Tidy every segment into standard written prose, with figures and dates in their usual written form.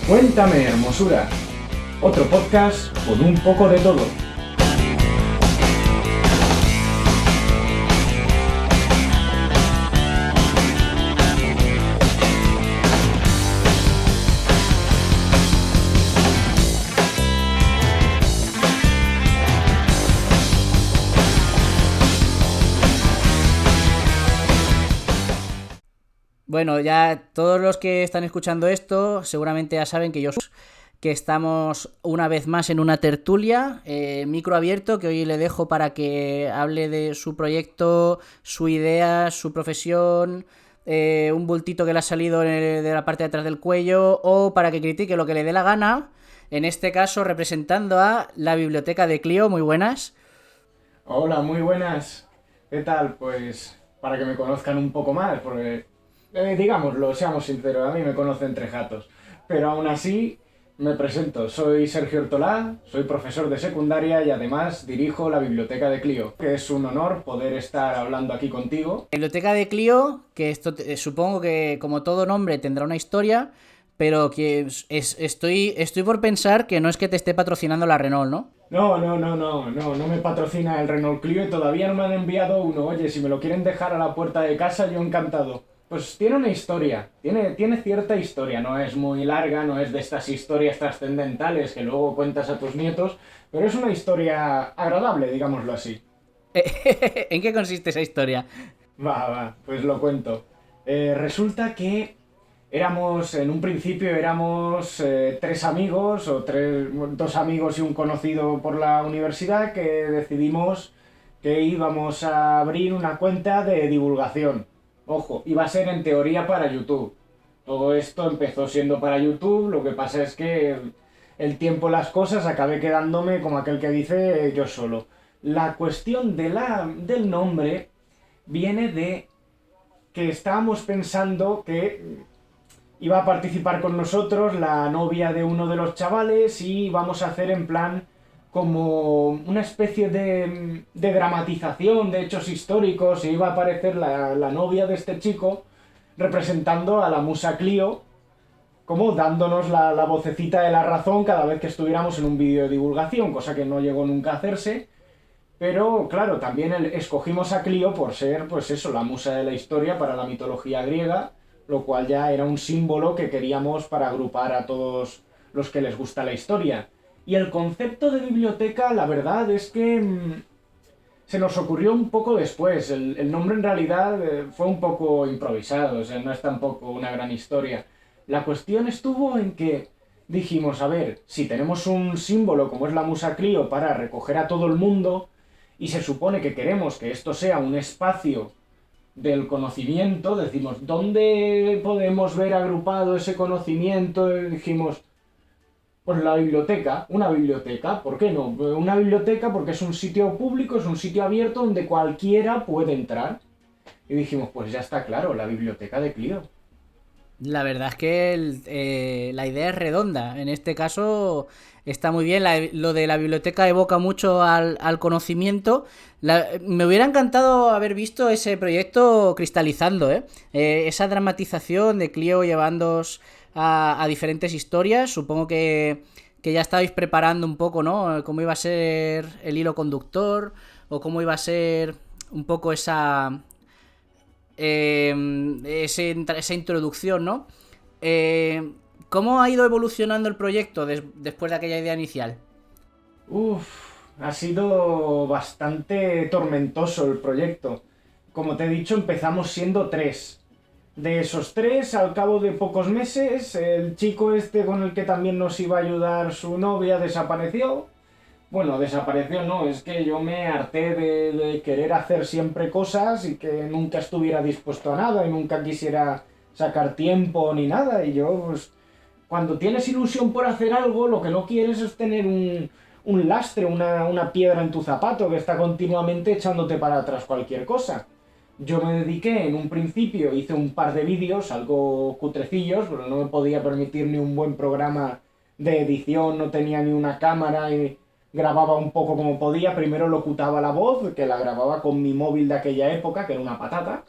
Cuéntame, hermosura. Otro podcast con un poco de todo. Bueno, ya todos los que están escuchando esto seguramente ya saben que estamos una vez más en una tertulia, micro abierto, que hoy le dejo para que hable de su proyecto, su idea, su profesión, un bultito que le ha salido de la parte de atrás del cuello, o para que critique lo que le dé la gana, en este caso representando a la Biblioteca de Clio. Muy buenas. Hola, muy buenas. ¿Qué tal? Pues para que me conozcan un poco más, porque digámoslo, seamos sinceros, a mí me conocen tres gatos, pero aún así me presento. Soy Sergio Ortolá, soy profesor de secundaria y además dirijo la Biblioteca de Clio, que es un honor poder estar hablando aquí contigo. Biblioteca de Clio, que esto supongo que como todo nombre tendrá una historia, pero que estoy por pensar que no es que te esté patrocinando la Renault, ¿no? No me patrocina el Renault Clio y todavía no me han enviado uno. Oye, si me lo quieren dejar a la puerta de casa, yo encantado. Pues tiene una historia, tiene cierta historia, no es muy larga, no es de estas historias trascendentales que luego cuentas a tus nietos, pero es una historia agradable, digámoslo así. ¿En qué consiste esa historia? Pues lo cuento. Resulta que en un principio éramos tres amigos, dos amigos y un conocido por la universidad, que decidimos que íbamos a abrir una cuenta de divulgación. Ojo, iba a ser en teoría para YouTube. Todo esto empezó siendo para YouTube, lo que pasa es que el tiempo, las cosas, acabé quedándome como aquel que dice yo solo. La cuestión del nombre viene de que estábamos pensando que iba a participar con nosotros la novia de uno de los chavales y íbamos a hacer en plan como una especie de dramatización de hechos históricos, y iba a aparecer la novia de este chico representando a la musa Clio, como dándonos la vocecita de la razón cada vez que estuviéramos en un vídeo de divulgación, cosa que no llegó nunca a hacerse. Pero claro, también escogimos a Clio por ser, pues eso, la musa de la historia para la mitología griega, lo cual ya era un símbolo que queríamos para agrupar a todos los que les gusta la historia. Y el concepto de biblioteca, la verdad es que se nos ocurrió un poco después. El nombre en realidad fue un poco improvisado, o sea, no es tampoco una gran historia. La cuestión estuvo en que dijimos, a ver, si tenemos un símbolo como es la musa Clio para recoger a todo el mundo, y se supone que queremos que esto sea un espacio del conocimiento, decimos, ¿dónde podemos ver agrupado ese conocimiento? Y dijimos, pues la biblioteca, una biblioteca, ¿por qué no? Una biblioteca porque es un sitio público, es un sitio abierto donde cualquiera puede entrar. Y dijimos, pues ya está claro, la Biblioteca de Clio. La verdad es que la idea es redonda. En este caso está muy bien. Lo de la biblioteca evoca mucho al conocimiento. Me hubiera encantado haber visto ese proyecto cristalizando, esa dramatización de Clio llevándoos a diferentes historias. Supongo que ya estabais preparando un poco, ¿no? Cómo iba a ser el hilo conductor, o cómo iba a ser un poco esa introducción, ¿no? ¿Cómo ha ido evolucionando el proyecto después de aquella idea inicial? Ha sido bastante tormentoso el proyecto. Como te he dicho, empezamos siendo tres. De esos tres, al cabo de pocos meses, el chico este con el que también nos iba a ayudar su novia desapareció. Bueno, desapareció no, es que yo me harté de querer hacer siempre cosas y que nunca estuviera dispuesto a nada y nunca quisiera sacar tiempo ni nada. Y yo, pues, cuando tienes ilusión por hacer algo, lo que no quieres es tener un lastre, una piedra en tu zapato que está continuamente echándote para atrás cualquier cosa. Yo me dediqué en un principio, hice un par de vídeos, algo cutrecillos, pero no me podía permitir ni un buen programa de edición, no tenía ni una cámara y grababa un poco como podía. Primero locutaba la voz, que la grababa con mi móvil de aquella época, que era una patata.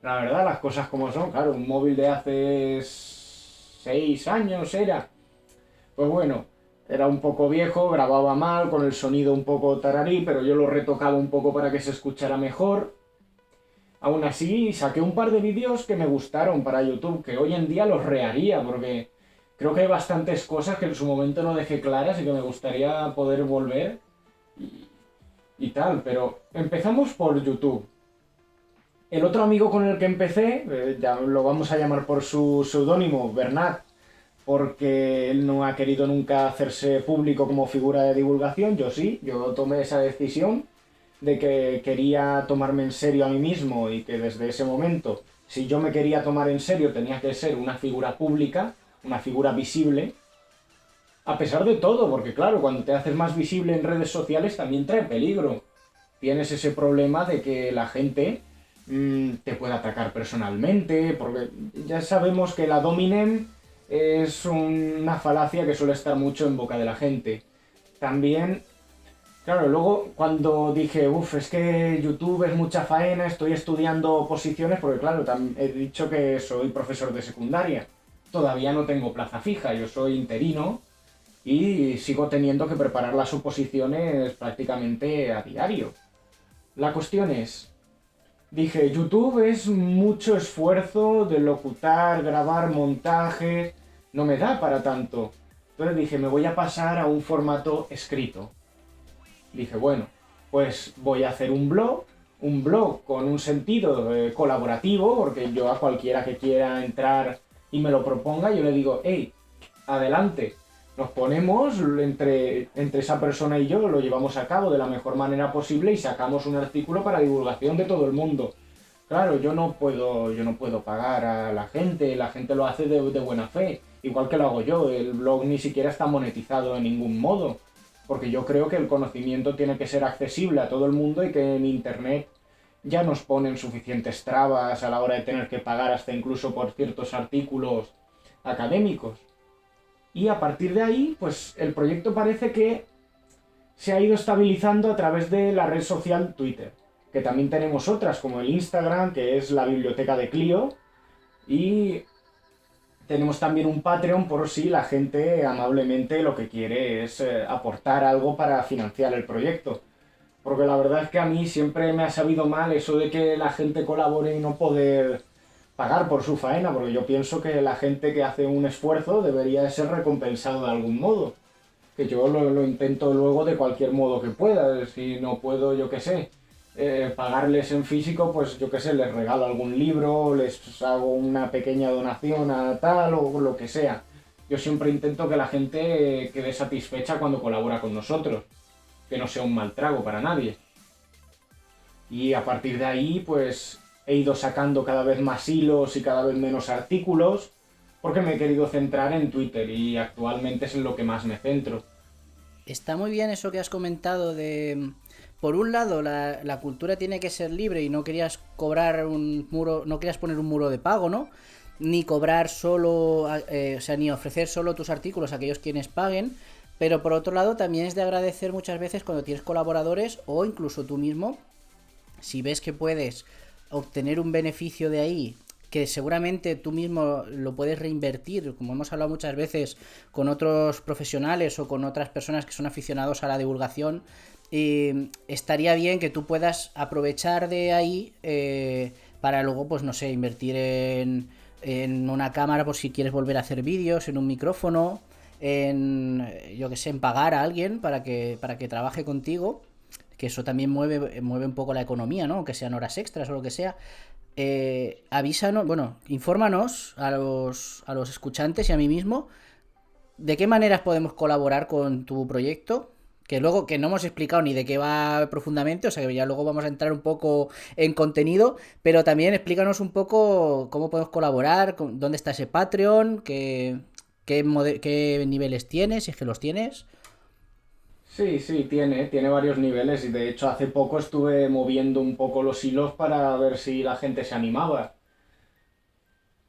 La verdad, las cosas como son, claro, un móvil de hace 6 años era. Pues bueno, era un poco viejo, grababa mal, con el sonido un poco tararí, pero yo lo retocaba un poco para que se escuchara mejor. Aún así, saqué un par de vídeos que me gustaron para YouTube, que hoy en día los reharía, porque creo que hay bastantes cosas que en su momento no dejé claras y que me gustaría poder volver y, y tal. Pero empezamos por YouTube. El otro amigo con el que empecé, ya lo vamos a llamar por su seudónimo, Bernat, porque él no ha querido nunca hacerse público como figura de divulgación, yo sí, yo tomé esa decisión de que quería tomarme en serio a mí mismo y que desde ese momento, si yo me quería tomar en serio, tenía que ser una figura pública, una figura visible, a pesar de todo, porque claro, cuando te haces más visible en redes sociales también trae peligro. Tienes ese problema de que la gente te puede atacar personalmente, porque ya sabemos que la dominem es una falacia que suele estar mucho en boca de la gente. También, claro, luego cuando dije, uff, es que YouTube es mucha faena, estoy estudiando oposiciones, porque claro, he dicho que soy profesor de secundaria. Todavía no tengo plaza fija, yo soy interino y sigo teniendo que preparar las oposiciones prácticamente a diario. La cuestión es, dije, YouTube es mucho esfuerzo de locutar, grabar, montaje, no me da para tanto. Entonces dije, me voy a pasar a un formato escrito. Dije, bueno, pues voy a hacer un blog con un sentido colaborativo, porque yo a cualquiera que quiera entrar y me lo proponga, yo le digo, hey, adelante, nos ponemos entre esa persona y yo, lo llevamos a cabo de la mejor manera posible y sacamos un artículo para divulgación de todo el mundo. Claro, yo no puedo pagar a la gente lo hace de buena fe, igual que lo hago yo, el blog ni siquiera está monetizado de ningún modo, porque yo creo que el conocimiento tiene que ser accesible a todo el mundo y que en internet ya nos ponen suficientes trabas a la hora de tener que pagar hasta incluso por ciertos artículos académicos. Y a partir de ahí, pues el proyecto parece que se ha ido estabilizando a través de la red social Twitter, que también tenemos otras como el Instagram, que es la biblioteca de Clio, y tenemos también un Patreon por si la gente amablemente lo que quiere es aportar algo para financiar el proyecto. Porque la verdad es que a mí siempre me ha sabido mal eso de que la gente colabore y no poder pagar por su faena, porque yo pienso que la gente que hace un esfuerzo debería de ser recompensado de algún modo. Que yo lo intento luego de cualquier modo que pueda. Si no puedo, yo qué sé, pagarles en físico, pues yo qué sé, les regalo algún libro, les hago una pequeña donación a tal o lo que sea. Yo siempre intento que la gente quede satisfecha cuando colabora con nosotros, que no sea un mal trago para nadie. Y a partir de ahí, pues he ido sacando cada vez más hilos y cada vez menos artículos, porque me he querido centrar en Twitter y actualmente es en lo que más me centro. Está muy bien eso que has comentado de... Por un lado, la cultura tiene que ser libre y no querías cobrar un muro, no querías poner un muro de pago, ¿no? Ni cobrar solo, o sea, ni ofrecer solo tus artículos a aquellos quienes paguen. Pero por otro lado, también es de agradecer muchas veces cuando tienes colaboradores o incluso tú mismo, si ves que puedes obtener un beneficio de ahí, que seguramente tú mismo lo puedes reinvertir, como hemos hablado muchas veces con otros profesionales o con otras personas que son aficionados a la divulgación, estaría bien que tú puedas aprovechar de ahí para luego, pues no sé, invertir en una cámara por si quieres volver a hacer vídeos, en un micrófono, en, yo que sé, en pagar a alguien para que trabaje contigo, que eso también mueve un poco la economía, ¿no? Que sean horas extras o lo que sea. Avísanos, bueno, infórmanos a los escuchantes y a mí mismo de qué maneras podemos colaborar con tu proyecto. Que luego, que no hemos explicado ni de qué va profundamente, o sea que ya luego vamos a entrar un poco en contenido, pero también explícanos un poco cómo podemos colaborar, dónde está ese Patreon, qué niveles tienes, si es que los tienes. Sí, sí, tiene varios niveles y de hecho hace poco estuve moviendo un poco los hilos para ver si la gente se animaba.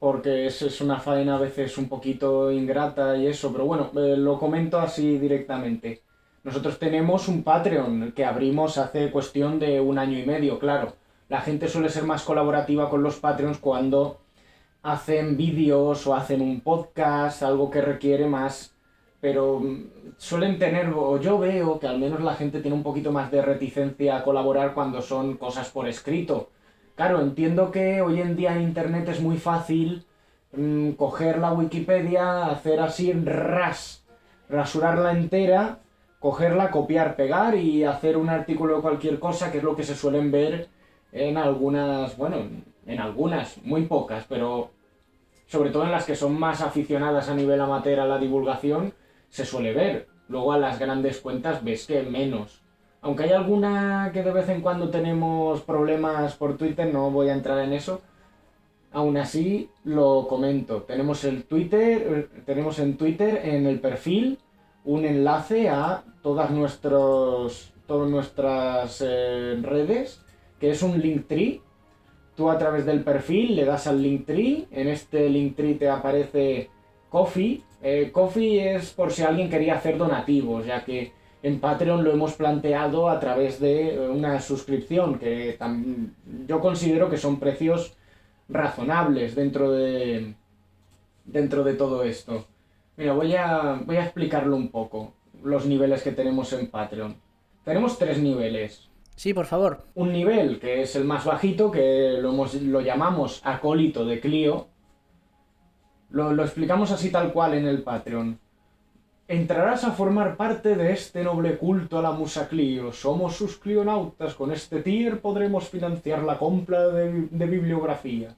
porque es una faena a veces un poquito ingrata y eso, pero bueno, lo comento así directamente. Nosotros tenemos un Patreon que abrimos hace cuestión de 1 año y medio, claro. La gente suele ser más colaborativa con los Patreons cuando hacen vídeos o hacen un podcast, algo que requiere más, pero suelen tener, o yo veo que al menos la gente tiene un poquito más de reticencia a colaborar cuando son cosas por escrito. Claro, entiendo que hoy en día en Internet es muy fácil coger la Wikipedia, hacer así rasurarla entera, cogerla, copiar, pegar y hacer un artículo de cualquier cosa, que es lo que se suelen ver en algunas, bueno, en algunas, muy pocas, pero sobre todo en las que son más aficionadas a nivel amateur a la divulgación, se suele ver. Luego a las grandes cuentas ves que menos. Aunque hay alguna que de vez en cuando tenemos problemas por Twitter, no voy a entrar en eso. Aún así, lo comento. Tenemos el Twitter, tenemos en Twitter, en el perfil, un enlace a todas nuestras redes, que es un Linktree. Tú a través del perfil le das al Linktree, en este Linktree te aparece Ko-fi. Ko-fi es por si alguien quería hacer donativos, ya que en Patreon lo hemos planteado a través de una suscripción, que yo considero que son precios razonables dentro de todo esto. Mira, voy a explicarlo un poco, los niveles que tenemos en Patreon. Tenemos 3 niveles. Sí, por favor. Un nivel que es el más bajito, que lo llamamos acólito de Clio. Lo explicamos así tal cual en el Patreon. Entrarás a formar parte de este noble culto a la musa Clio. Somos sus clionautas. Con este tier podremos financiar la compra de bibliografía.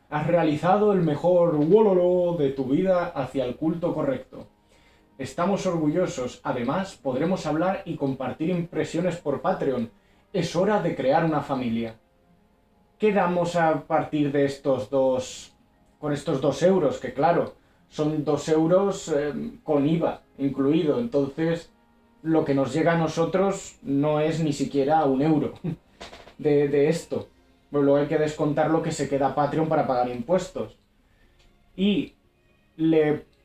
Has realizado el mejor wololo de tu vida hacia el culto correcto. Estamos orgullosos. Además, podremos hablar y compartir impresiones por Patreon. Es hora de crear una familia. ¿Qué damos a partir de con estos 2 euros? Que claro, son 2 euros con IVA incluido. Entonces, lo que nos llega a nosotros no es ni siquiera 1 euro de esto. Pues luego hay que descontar lo que se queda a Patreon para pagar impuestos. Y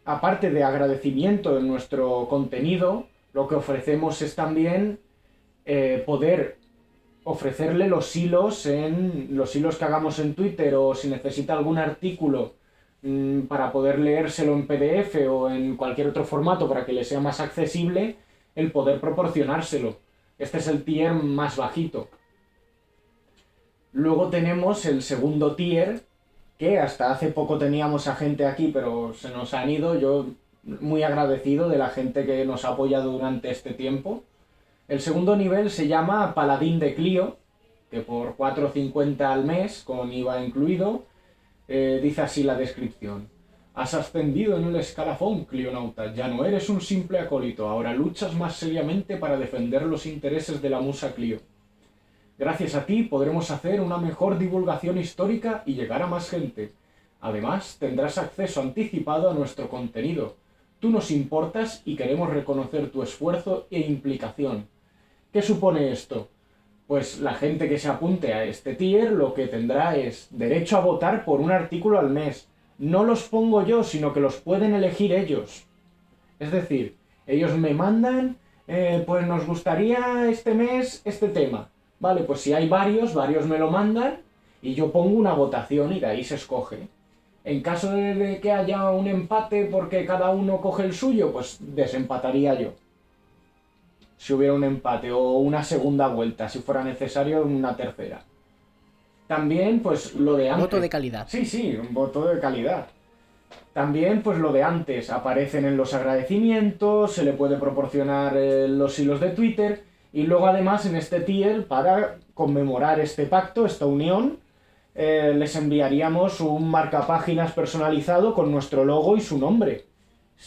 aparte de agradecimiento de nuestro contenido, lo que ofrecemos es también poder ofrecerle los hilos que hagamos en Twitter, o si necesita algún artículo para poder leérselo en PDF o en cualquier otro formato para que le sea más accesible, el poder proporcionárselo. Este es el tier más bajito. Luego tenemos el segundo tier, que hasta hace poco teníamos a gente aquí, pero se nos han ido. Yo muy agradecido de la gente que nos ha apoyado durante este tiempo. El segundo nivel se llama Paladín de Clio, que por 4,50 al mes, con IVA incluido, dice así la descripción. Has ascendido en el escalafón, Clionauta. Ya no eres un simple acólito, ahora luchas más seriamente para defender los intereses de la musa Clio. Gracias a ti podremos hacer una mejor divulgación histórica y llegar a más gente. Además, tendrás acceso anticipado a nuestro contenido. Tú nos importas y queremos reconocer tu esfuerzo e implicación. ¿Qué supone esto? Pues la gente que se apunte a este tier lo que tendrá es derecho a votar por un artículo al mes. No los pongo yo, sino que los pueden elegir ellos. Es decir, ellos me mandan, pues nos gustaría este mes este tema. Vale, pues si hay varios me lo mandan y yo pongo una votación y de ahí se escoge. En caso de que haya un empate porque cada uno coge el suyo, pues desempataría yo. Si hubiera un empate, o una segunda vuelta, si fuera necesario una tercera. También, pues lo de antes. Voto de calidad. Sí, un voto de calidad. También, pues lo de antes, aparecen en los agradecimientos, se le puede proporcionar los hilos de Twitter, y luego además en este tier, para conmemorar este pacto, esta unión, les enviaríamos un marcapáginas personalizado con nuestro logo y su nombre.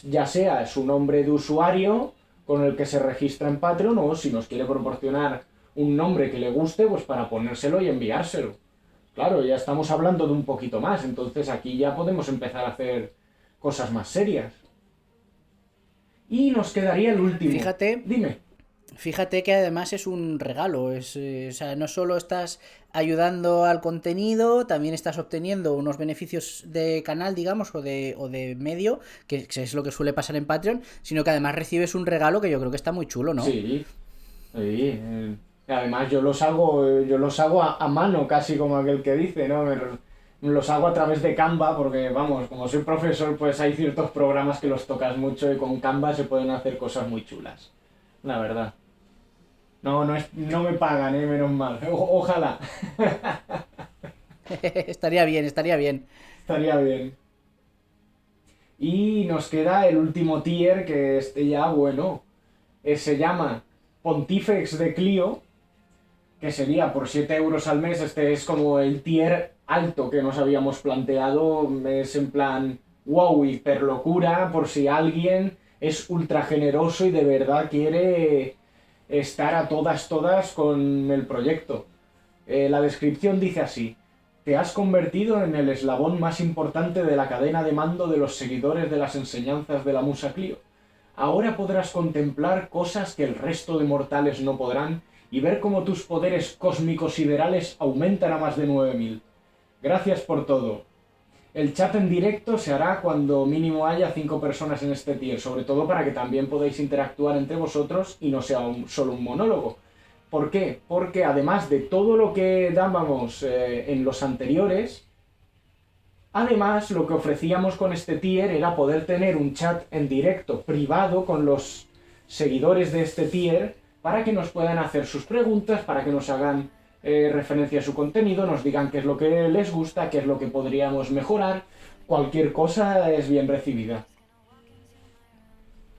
Ya sea su nombre de usuario con el que se registra en Patreon, o si nos quiere proporcionar un nombre que le guste, pues para ponérselo y enviárselo. Claro, ya estamos hablando de un poquito más, entonces aquí ya podemos empezar a hacer cosas más serias. Y nos quedaría el último. Fíjate. Dime. Fíjate que además es un regalo, o sea, no solo estás ayudando al contenido, también estás obteniendo unos beneficios de canal, digamos, o de medio, que es lo que suele pasar en Patreon, sino que además recibes un regalo que yo creo que está muy chulo, ¿no? Sí, sí. Además yo los hago a mano, casi como aquel que dice, ¿no? Los hago a través de Canva, porque vamos, como soy profesor, pues hay ciertos programas que los tocas mucho y con Canva se pueden hacer cosas muy chulas. La verdad. No me pagan, menos mal. Ojalá. Estaría bien, estaría bien. Estaría bien. Y nos queda el último tier, que este ya, bueno, se llama Pontifex de Clio, que sería por 7 euros al mes. Este es como el tier alto que nos habíamos planteado. Es en plan, wow, hiper locura, por si alguien es ultra generoso y de verdad quiere estar a todas con el proyecto. La descripción dice así: te has convertido en el eslabón más importante de la cadena de mando de los seguidores de las enseñanzas de la Musa Clio. Ahora podrás contemplar cosas que el resto de mortales no podrán y ver cómo tus poderes cósmicos siderales aumentan a más de 9000. Gracias por todo. El chat en directo se hará cuando mínimo haya 5 personas en este tier, sobre todo para que también podáis interactuar entre vosotros y no sea solo un monólogo. ¿Por qué? Porque además de todo lo que dábamos en los anteriores, además lo que ofrecíamos con este tier era poder tener un chat en directo privado con los seguidores de este tier para que nos puedan hacer sus preguntas, para que nos hagan referencia a su contenido, nos digan qué es lo que les gusta, qué es lo que podríamos mejorar. Cualquier cosa es bien recibida.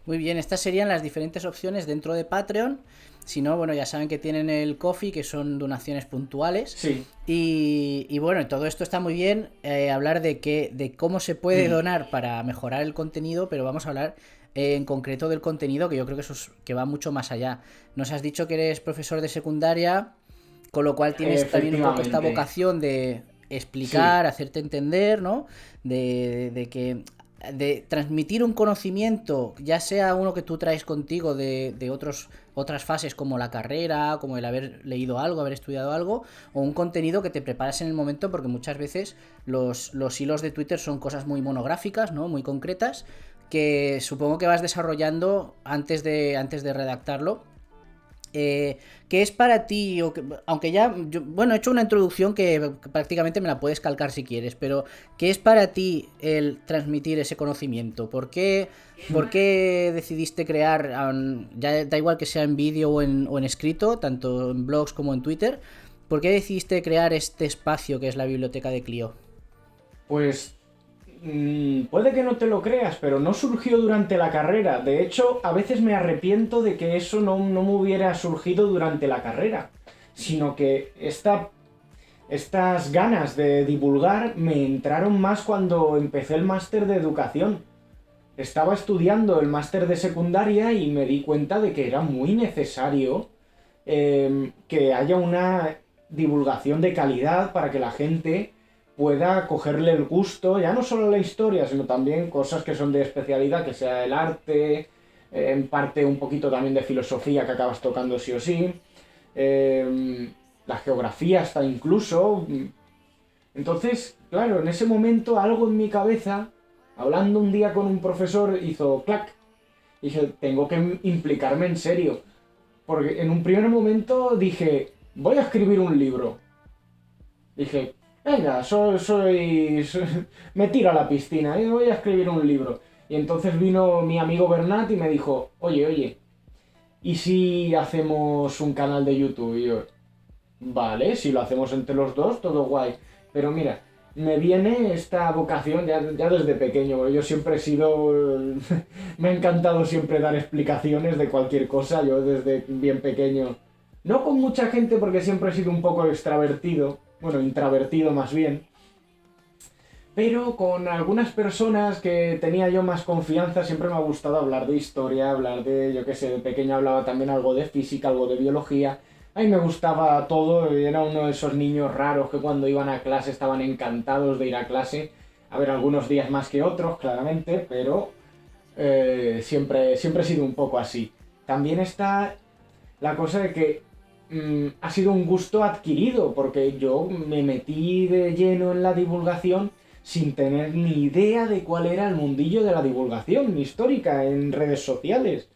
Muy bien, estas serían las diferentes opciones dentro de Patreon. Si no, bueno, ya saben que tienen el Coffee, que son donaciones puntuales. Sí. Y bueno, todo esto está muy bien. Hablar de cómo se puede donar para mejorar el contenido, pero vamos a hablar en concreto del contenido, que yo creo que que va mucho más allá. Nos has dicho que eres profesor de secundaria, con lo cual tienes también un poco esta Efectivamente. vocación de Sí. explicar, hacerte entender, ¿no? De transmitir un conocimiento, ya sea uno que tú traes contigo de otras fases como la carrera, como el haber leído algo, haber estudiado algo, o un contenido que te preparas en el momento, porque muchas veces los hilos de Twitter son cosas muy monográficas, ¿no? Muy concretas, que supongo que vas desarrollando antes de redactarlo. ¿Qué es para ti? Aunque ya, bueno, he hecho una introducción que prácticamente me la puedes calcar si quieres, pero ¿qué es para ti el transmitir ese conocimiento? ¿Por qué decidiste crear, ya da igual que sea en vídeo o en escrito, tanto en blogs como en Twitter, ¿por qué decidiste crear este espacio que es la biblioteca de Clio? Pues puede que no te lo creas, pero no surgió durante la carrera. De hecho, a veces me arrepiento de que eso no me hubiera surgido durante la carrera, sino que estas ganas de divulgar me entraron más cuando empecé el máster de educación. Estaba estudiando el máster de secundaria y me di cuenta de que era muy necesario que haya una divulgación de calidad para que la gente pueda cogerle el gusto, ya no solo a la historia, sino también cosas que son de especialidad, que sea el arte, en parte un poquito también de filosofía que acabas tocando sí o sí, la geografía hasta incluso. Entonces, claro, en ese momento algo en mi cabeza, hablando un día con un profesor, hizo clac. Y dije, tengo que implicarme en serio. Porque en un primer momento dije, voy a escribir un libro. Dije, venga, me tiro a la piscina y voy a escribir un libro. Y entonces vino mi amigo Bernat y me dijo, oye, ¿y si hacemos un canal de YouTube? Y yo, vale, si lo hacemos entre los dos, todo guay. Pero mira, me viene esta vocación ya desde pequeño, porque yo siempre he sido... me ha encantado siempre dar explicaciones de cualquier cosa, yo desde bien pequeño. No con mucha gente porque siempre he sido un poco extravertido, bueno, intravertido más bien. Pero con algunas personas que tenía yo más confianza siempre me ha gustado hablar de historia, hablar de, yo qué sé, de pequeño hablaba también algo de física, algo de biología. A mí me gustaba todo, era uno de esos niños raros que cuando iban a clase estaban encantados de ir a clase. A ver, algunos días más que otros, claramente, pero siempre he sido un poco así. También está la cosa de que ha sido un gusto adquirido, porque yo me metí de lleno en la divulgación sin tener ni idea de cuál era el mundillo de la divulgación histórica en redes sociales.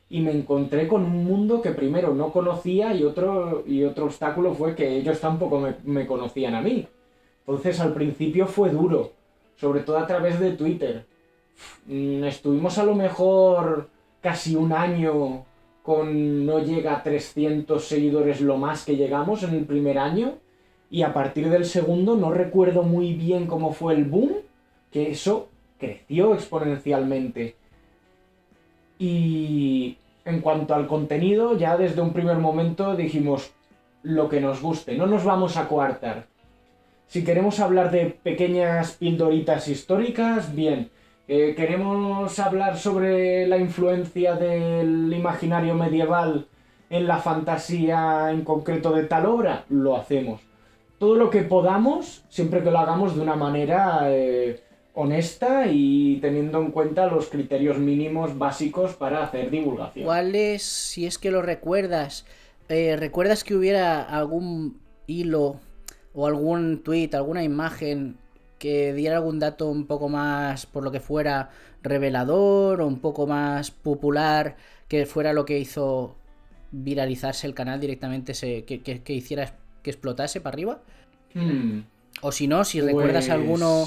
Y me encontré con un mundo que primero no conocía y otro obstáculo fue que ellos tampoco me conocían a mí. Entonces al principio fue duro, sobre todo a través de Twitter. Estuvimos a lo mejor casi un año con no llega a 300 seguidores lo más que llegamos en el primer año, y a partir del segundo no recuerdo muy bien cómo fue el boom, que eso creció exponencialmente. Y en cuanto al contenido, ya desde un primer momento dijimos lo que nos guste, no nos vamos a coartar. Si queremos hablar de pequeñas pildoritas históricas, bien. ¿Queremos hablar sobre la influencia del imaginario medieval en la fantasía en concreto de tal obra? Lo hacemos. Todo lo que podamos, siempre que lo hagamos de una manera honesta y teniendo en cuenta los criterios mínimos básicos para hacer divulgación. ¿Cuál es, si es que lo recuerdas, recuerdas que hubiera algún hilo o algún tweet, alguna imagen que diera algún dato un poco más, por lo que fuera, revelador o un poco más popular, que fuera lo que hizo viralizarse el canal directamente, que hiciera que explotase para arriba? O si no, si recuerdas alguno...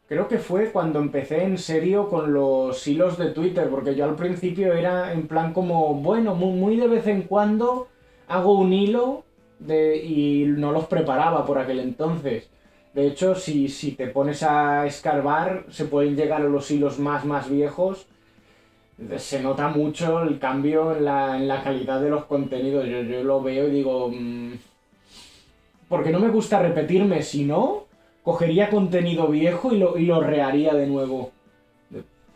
Creo que fue cuando empecé en serio con los hilos de Twitter, porque yo al principio era en plan como, bueno, muy de vez en cuando hago un hilo y no los preparaba por aquel entonces. De hecho, si te pones a escarbar, se pueden llegar a los hilos más viejos. Se nota mucho el cambio en la calidad de los contenidos. Yo lo veo y digo... porque no me gusta repetirme, si no, cogería contenido viejo y lo reharía de nuevo.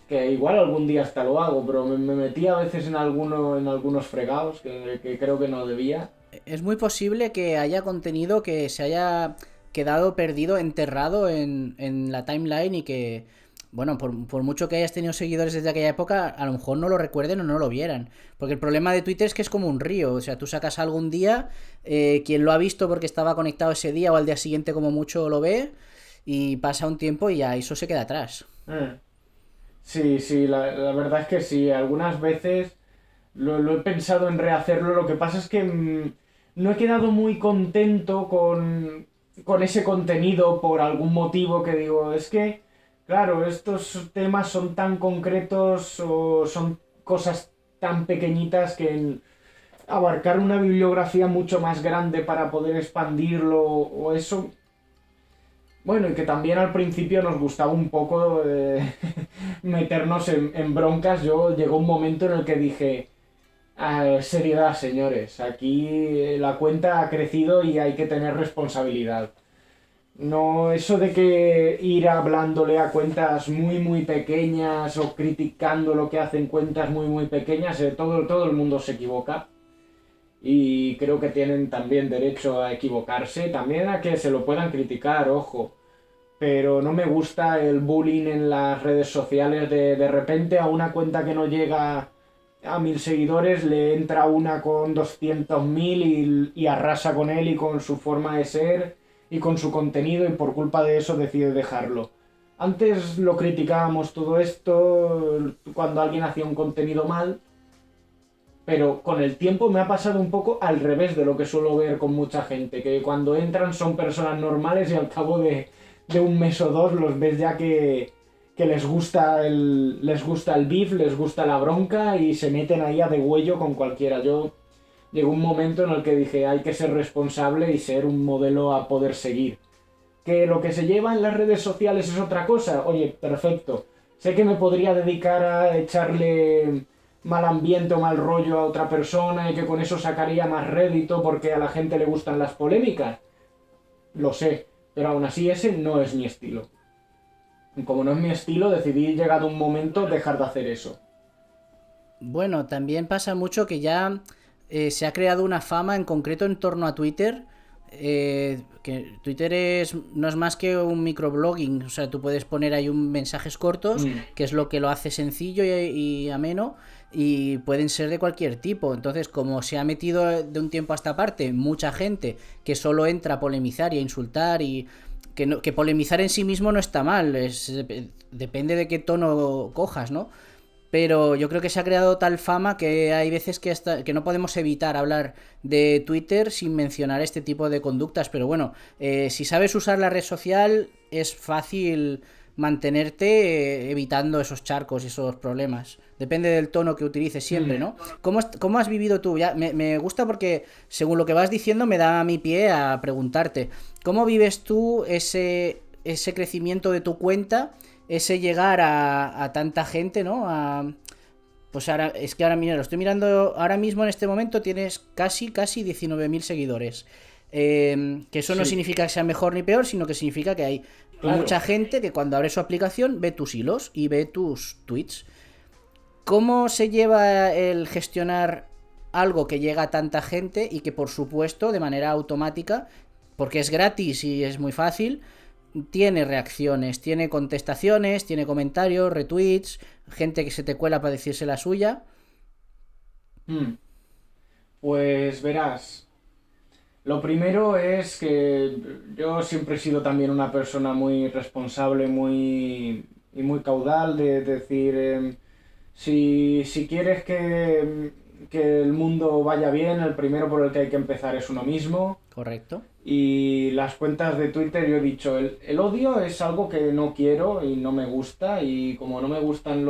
Que igual algún día hasta lo hago, pero me metí a veces en algunos fregados que creo que no debía. Es muy posible que haya contenido que se haya quedado perdido, enterrado en la timeline y que, bueno, por mucho que hayas tenido seguidores desde aquella época, a lo mejor no lo recuerden o no lo vieran. Porque el problema de Twitter es que es como un río. O sea, tú sacas algo un día, quien lo ha visto porque estaba conectado ese día o al día siguiente como mucho lo ve, y pasa un tiempo y ya eso se queda atrás. Sí, la verdad es que sí. Algunas veces lo he pensado en rehacerlo. Lo que pasa es que no he quedado muy contento con ese contenido por algún motivo que digo, es que, claro, estos temas son tan concretos o son cosas tan pequeñitas que abarcar una bibliografía mucho más grande para poder expandirlo o eso... Bueno, y que también al principio nos gustaba un poco meternos en broncas. Llegó un momento en el que dije, seriedad, señores, aquí la cuenta ha crecido y hay que tener responsabilidad. No, eso de que ir hablándole a cuentas muy pequeñas o criticando lo que hacen cuentas muy pequeñas, todo el mundo se equivoca. Y creo que tienen también derecho a equivocarse, también a que se lo puedan criticar, ojo. Pero no me gusta el bullying en las redes sociales de repente a una cuenta que no llega a 1000 seguidores le entra una con 200.000 y arrasa con él y con su forma de ser y con su contenido, y por culpa de eso decide dejarlo. Antes lo criticábamos todo esto cuando alguien hacía un contenido mal, pero con el tiempo me ha pasado un poco al revés de lo que suelo ver con mucha gente, que cuando entran son personas normales y al cabo de un mes o dos los ves ya que les gusta el beef, les gusta la bronca y se meten ahí a degüello con cualquiera. Llegó un momento en el que dije, hay que ser responsable y ser un modelo a poder seguir. Que lo que se lleva en las redes sociales es otra cosa, oye, perfecto. Sé que me podría dedicar a echarle mal ambiente o mal rollo a otra persona y que con eso sacaría más rédito porque a la gente le gustan las polémicas. Lo sé, pero aún así ese no es mi estilo. Y como no es mi estilo, decidí, llegado un momento, dejar de hacer eso. Bueno, también pasa mucho que ya se ha creado una fama en concreto en torno a Twitter. Que Twitter no es más que un microblogging. O sea, tú puedes poner ahí mensajes cortos, que es lo que lo hace sencillo y ameno. y pueden ser de cualquier tipo. Entonces, como se ha metido de un tiempo a esta parte mucha gente que solo entra a polemizar y a insultar y que polemizar en sí mismo no está mal, depende de qué tono cojas, ¿no? Pero yo creo que se ha creado tal fama que hay veces que no podemos evitar hablar de Twitter sin mencionar este tipo de conductas. Pero bueno, si sabes usar la red social, es fácil mantenerte evitando esos charcos y esos problemas. Depende del tono que utilices siempre, ¿no? ¿Cómo has vivido tú? Ya, me gusta porque, según lo que vas diciendo, me da mi pie a preguntarte. ¿Cómo vives tú ese crecimiento de tu cuenta? Ese llegar a tanta gente, ¿no? Pues ahora, es que ahora, mira, lo estoy mirando ahora mismo en este momento, tienes casi 19.000 seguidores. Que eso no Sí, significa que sea mejor ni peor, sino que significa que hay mucha claro. gente que cuando abre su aplicación ve tus hilos y ve tus tweets. ¿Cómo se lleva el gestionar algo que llega a tanta gente y que por supuesto de manera automática, porque es gratis y es muy fácil, tiene reacciones, tiene contestaciones, tiene comentarios, retweets, gente que se te cuela para decirse la suya? Mm, Pues verás, lo primero es que yo siempre he sido también una persona muy responsable, muy caudal, de decir, si quieres que el mundo vaya bien, el primero por el que hay que empezar es uno mismo. Correcto. Y las cuentas de Twitter, yo he dicho, el odio es algo que no quiero y no me gusta, y como no me gustan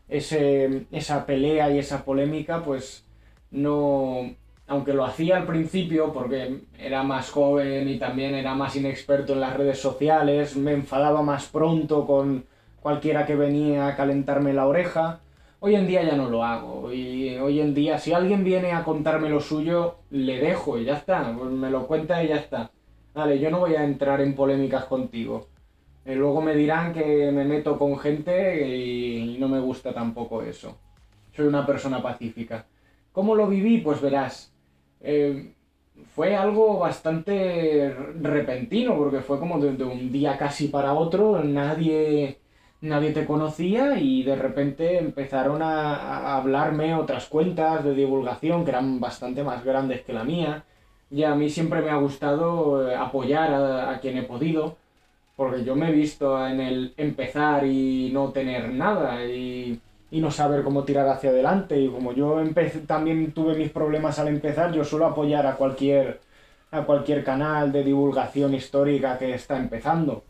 esa pelea y esa polémica, pues no, aunque lo hacía al principio porque era más joven y también era más inexperto en las redes sociales, me enfadaba más pronto con cualquiera que venía a calentarme la oreja. Hoy en día ya no lo hago, y hoy en día si alguien viene a contarme lo suyo, le dejo y ya está, pues me lo cuenta y ya está. Vale, yo no voy a entrar en polémicas contigo. Luego me dirán que me meto con gente y no me gusta tampoco eso. Soy una persona pacífica. ¿Cómo lo viví? Pues verás. eh, Fue algo bastante repentino, porque fue como de un día casi para otro, nadie te conocía y de repente empezaron a hablarme otras cuentas de divulgación que eran bastante más grandes que la mía. Y a mí siempre me ha gustado apoyar a quien he podido, porque yo me he visto en el empezar y no tener nada y no saber cómo tirar hacia adelante. Y como yo también tuve mis problemas al empezar, yo suelo apoyar a cualquier canal de divulgación histórica que está empezando.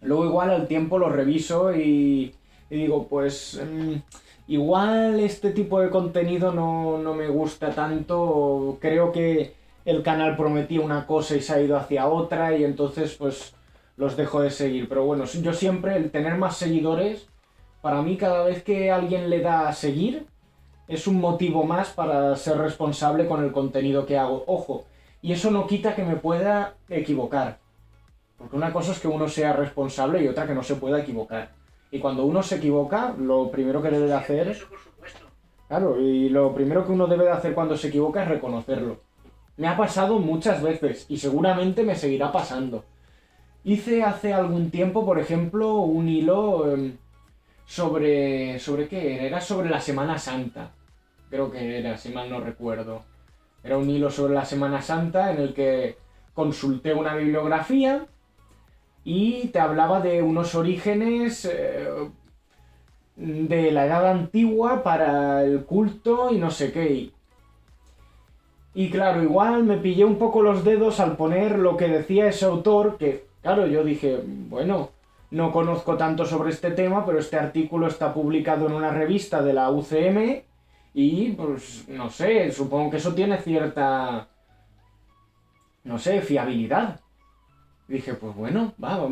Luego igual al tiempo lo reviso y digo, pues igual este tipo de contenido no me gusta tanto, creo que el canal prometía una cosa y se ha ido hacia otra y entonces pues los dejo de seguir. Pero bueno, yo siempre el tener más seguidores, para mí cada vez que alguien le da a seguir, es un motivo más para ser responsable con el contenido que hago. Ojo, y eso no quita que me pueda equivocar. Porque una cosa es que uno sea responsable y otra que no se pueda equivocar. Y cuando uno se equivoca, lo primero que debe de hacer... Claro, y lo primero que uno debe de hacer cuando se equivoca es reconocerlo. Me ha pasado muchas veces y seguramente me seguirá pasando. Hice hace algún tiempo, por ejemplo, un hilo ¿Sobre qué era? Era sobre la Semana Santa. Creo que era, si mal no recuerdo. Era un hilo sobre la Semana Santa en el que consulté una bibliografía y te hablaba de unos orígenes de la Edad Antigua para el culto y no sé qué. Y claro, igual me pillé un poco los dedos al poner lo que decía ese autor, que claro, yo dije, bueno, no conozco tanto sobre este tema, pero este artículo está publicado en una revista de la UCM y pues no sé, supongo que eso tiene cierta, no sé, fiabilidad. Dije, pues bueno, va,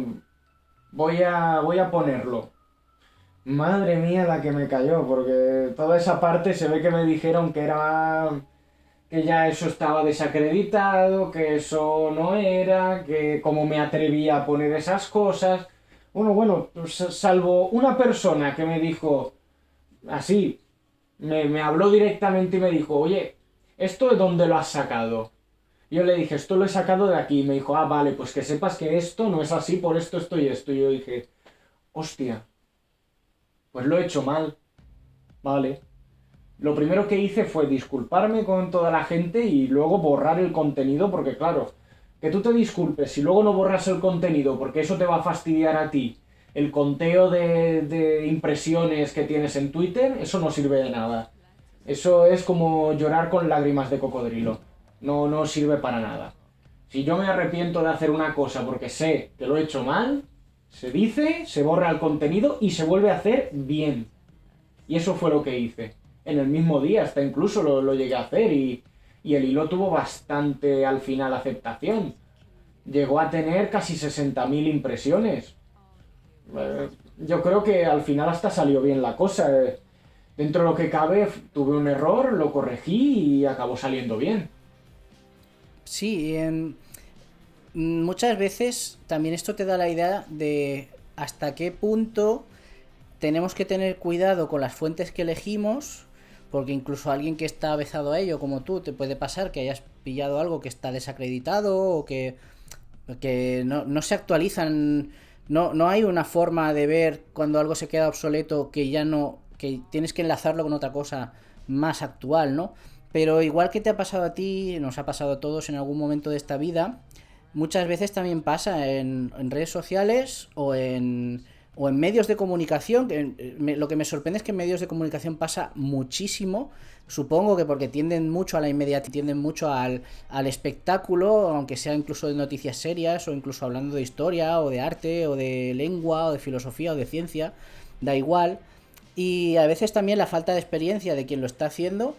voy a ponerlo. Madre mía la que me cayó, porque toda esa parte se ve que me dijeron que ya eso estaba desacreditado, que eso no era, que cómo me atrevía a poner esas cosas. Bueno, pues, salvo una persona que me dijo así, me habló directamente y me dijo, oye, ¿esto de dónde lo has sacado? Yo le dije, esto lo he sacado de aquí. Y me dijo, ah, vale, pues que sepas que esto no es así por esto, esto y esto. Y yo dije, hostia, pues lo he hecho mal. Vale. Lo primero que hice fue disculparme con toda la gente y luego borrar el contenido, porque claro, que tú te disculpes y luego no borras el contenido porque eso te va a fastidiar a ti. El conteo de impresiones que tienes en Twitter, eso no sirve de nada. Eso es como llorar con lágrimas de cocodrilo. No, no sirve para nada. Si yo me arrepiento de hacer una cosa porque sé que lo he hecho mal, se dice, se borra el contenido y se vuelve a hacer bien. Y eso fue lo que hice. En el mismo día, hasta incluso lo llegué a hacer y el hilo tuvo bastante al final aceptación. Llegó a tener casi 60.000 impresiones. Yo creo que al final hasta salió bien la cosa. Dentro de lo que cabe, tuve un error, lo corregí y acabó saliendo bien. Sí, muchas veces también esto te da la idea de hasta qué punto tenemos que tener cuidado con las fuentes que elegimos, porque incluso alguien que está avezado a ello, como tú, te puede pasar que hayas pillado algo que está desacreditado o que no se actualizan. No hay una forma de ver cuando algo se queda obsoleto que ya no, que tienes que enlazarlo con otra cosa más actual, ¿no? Pero igual que te ha pasado a ti, nos ha pasado a todos en algún momento de esta vida, muchas veces también pasa en redes sociales o en medios de comunicación. Lo que me sorprende es que en medios de comunicación pasa muchísimo. Supongo que porque tienden mucho a la inmediatez, tienden mucho al espectáculo, aunque sea incluso de noticias serias, o incluso hablando de historia, o de arte, o de lengua, o de filosofía, o de ciencia, da igual. Y a veces también la falta de experiencia de quien lo está haciendo.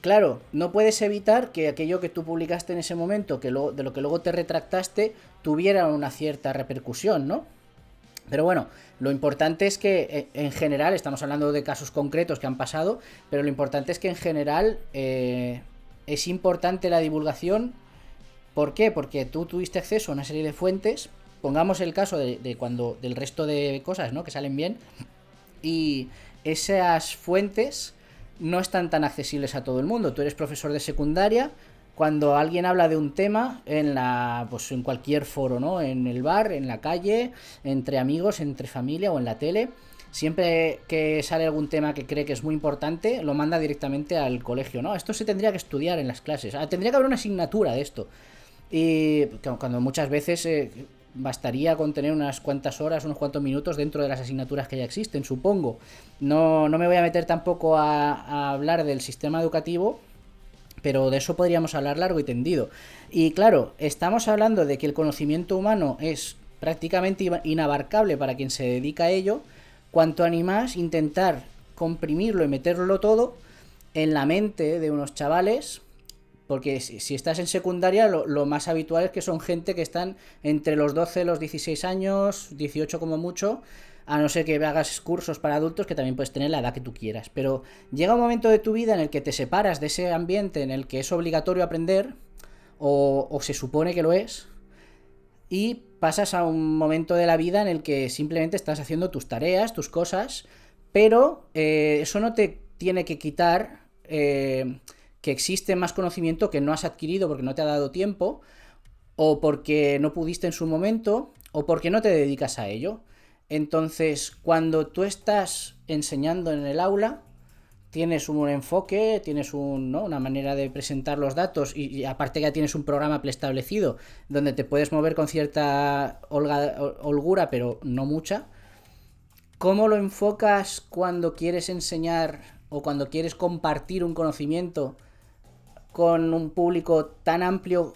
Claro, no puedes evitar que aquello que tú publicaste en ese momento, de lo que luego te retractaste, tuviera una cierta repercusión, ¿no? Pero bueno, lo importante es que en general, estamos hablando de casos concretos que han pasado, pero lo importante es que en general es importante la divulgación. ¿Por qué? Porque tú tuviste acceso a una serie de fuentes. Pongamos el caso de cuando del resto de cosas, ¿no?, que salen bien, y esas fuentes no están tan accesibles a todo el mundo. Tú eres profesor de secundaria, cuando alguien habla de un tema pues en cualquier foro, ¿no? En el bar, en la calle, entre amigos, entre familia o en la tele, siempre que sale algún tema que cree que es muy importante, lo manda directamente al colegio, ¿no? Esto se tendría que estudiar en las clases. Tendría que haber una asignatura de esto. Y cuando muchas veces bastaría con tener unas cuantas horas, unos cuantos minutos dentro de las asignaturas que ya existen, supongo. No me voy a meter tampoco a hablar del sistema educativo, pero de eso podríamos hablar largo y tendido. Y claro, estamos hablando de que el conocimiento humano es prácticamente inabarcable para quien se dedica a ello, cuanto ni más intentar comprimirlo y meterlo todo en la mente de unos chavales. Porque si estás en secundaria, lo más habitual es que son gente que están entre los 12 y los 16 años, 18 como mucho, a no ser que hagas cursos para adultos, que también puedes tener la edad que tú quieras. Pero llega un momento de tu vida en el que te separas de ese ambiente en el que es obligatorio aprender, o se supone que lo es, y pasas a un momento de la vida en el que simplemente estás haciendo tus tareas, tus cosas, pero eso no te tiene que quitar que existe más conocimiento que no has adquirido porque no te ha dado tiempo, o porque no pudiste en su momento, o porque no te dedicas a ello. Entonces, cuando tú estás enseñando en el aula, tienes un enfoque, tienes ¿no?, una manera de presentar los datos, y aparte ya tienes un programa preestablecido donde te puedes mover con cierta holgura, pero no mucha. ¿Cómo lo enfocas cuando quieres enseñar o cuando quieres compartir un conocimiento con un público tan amplio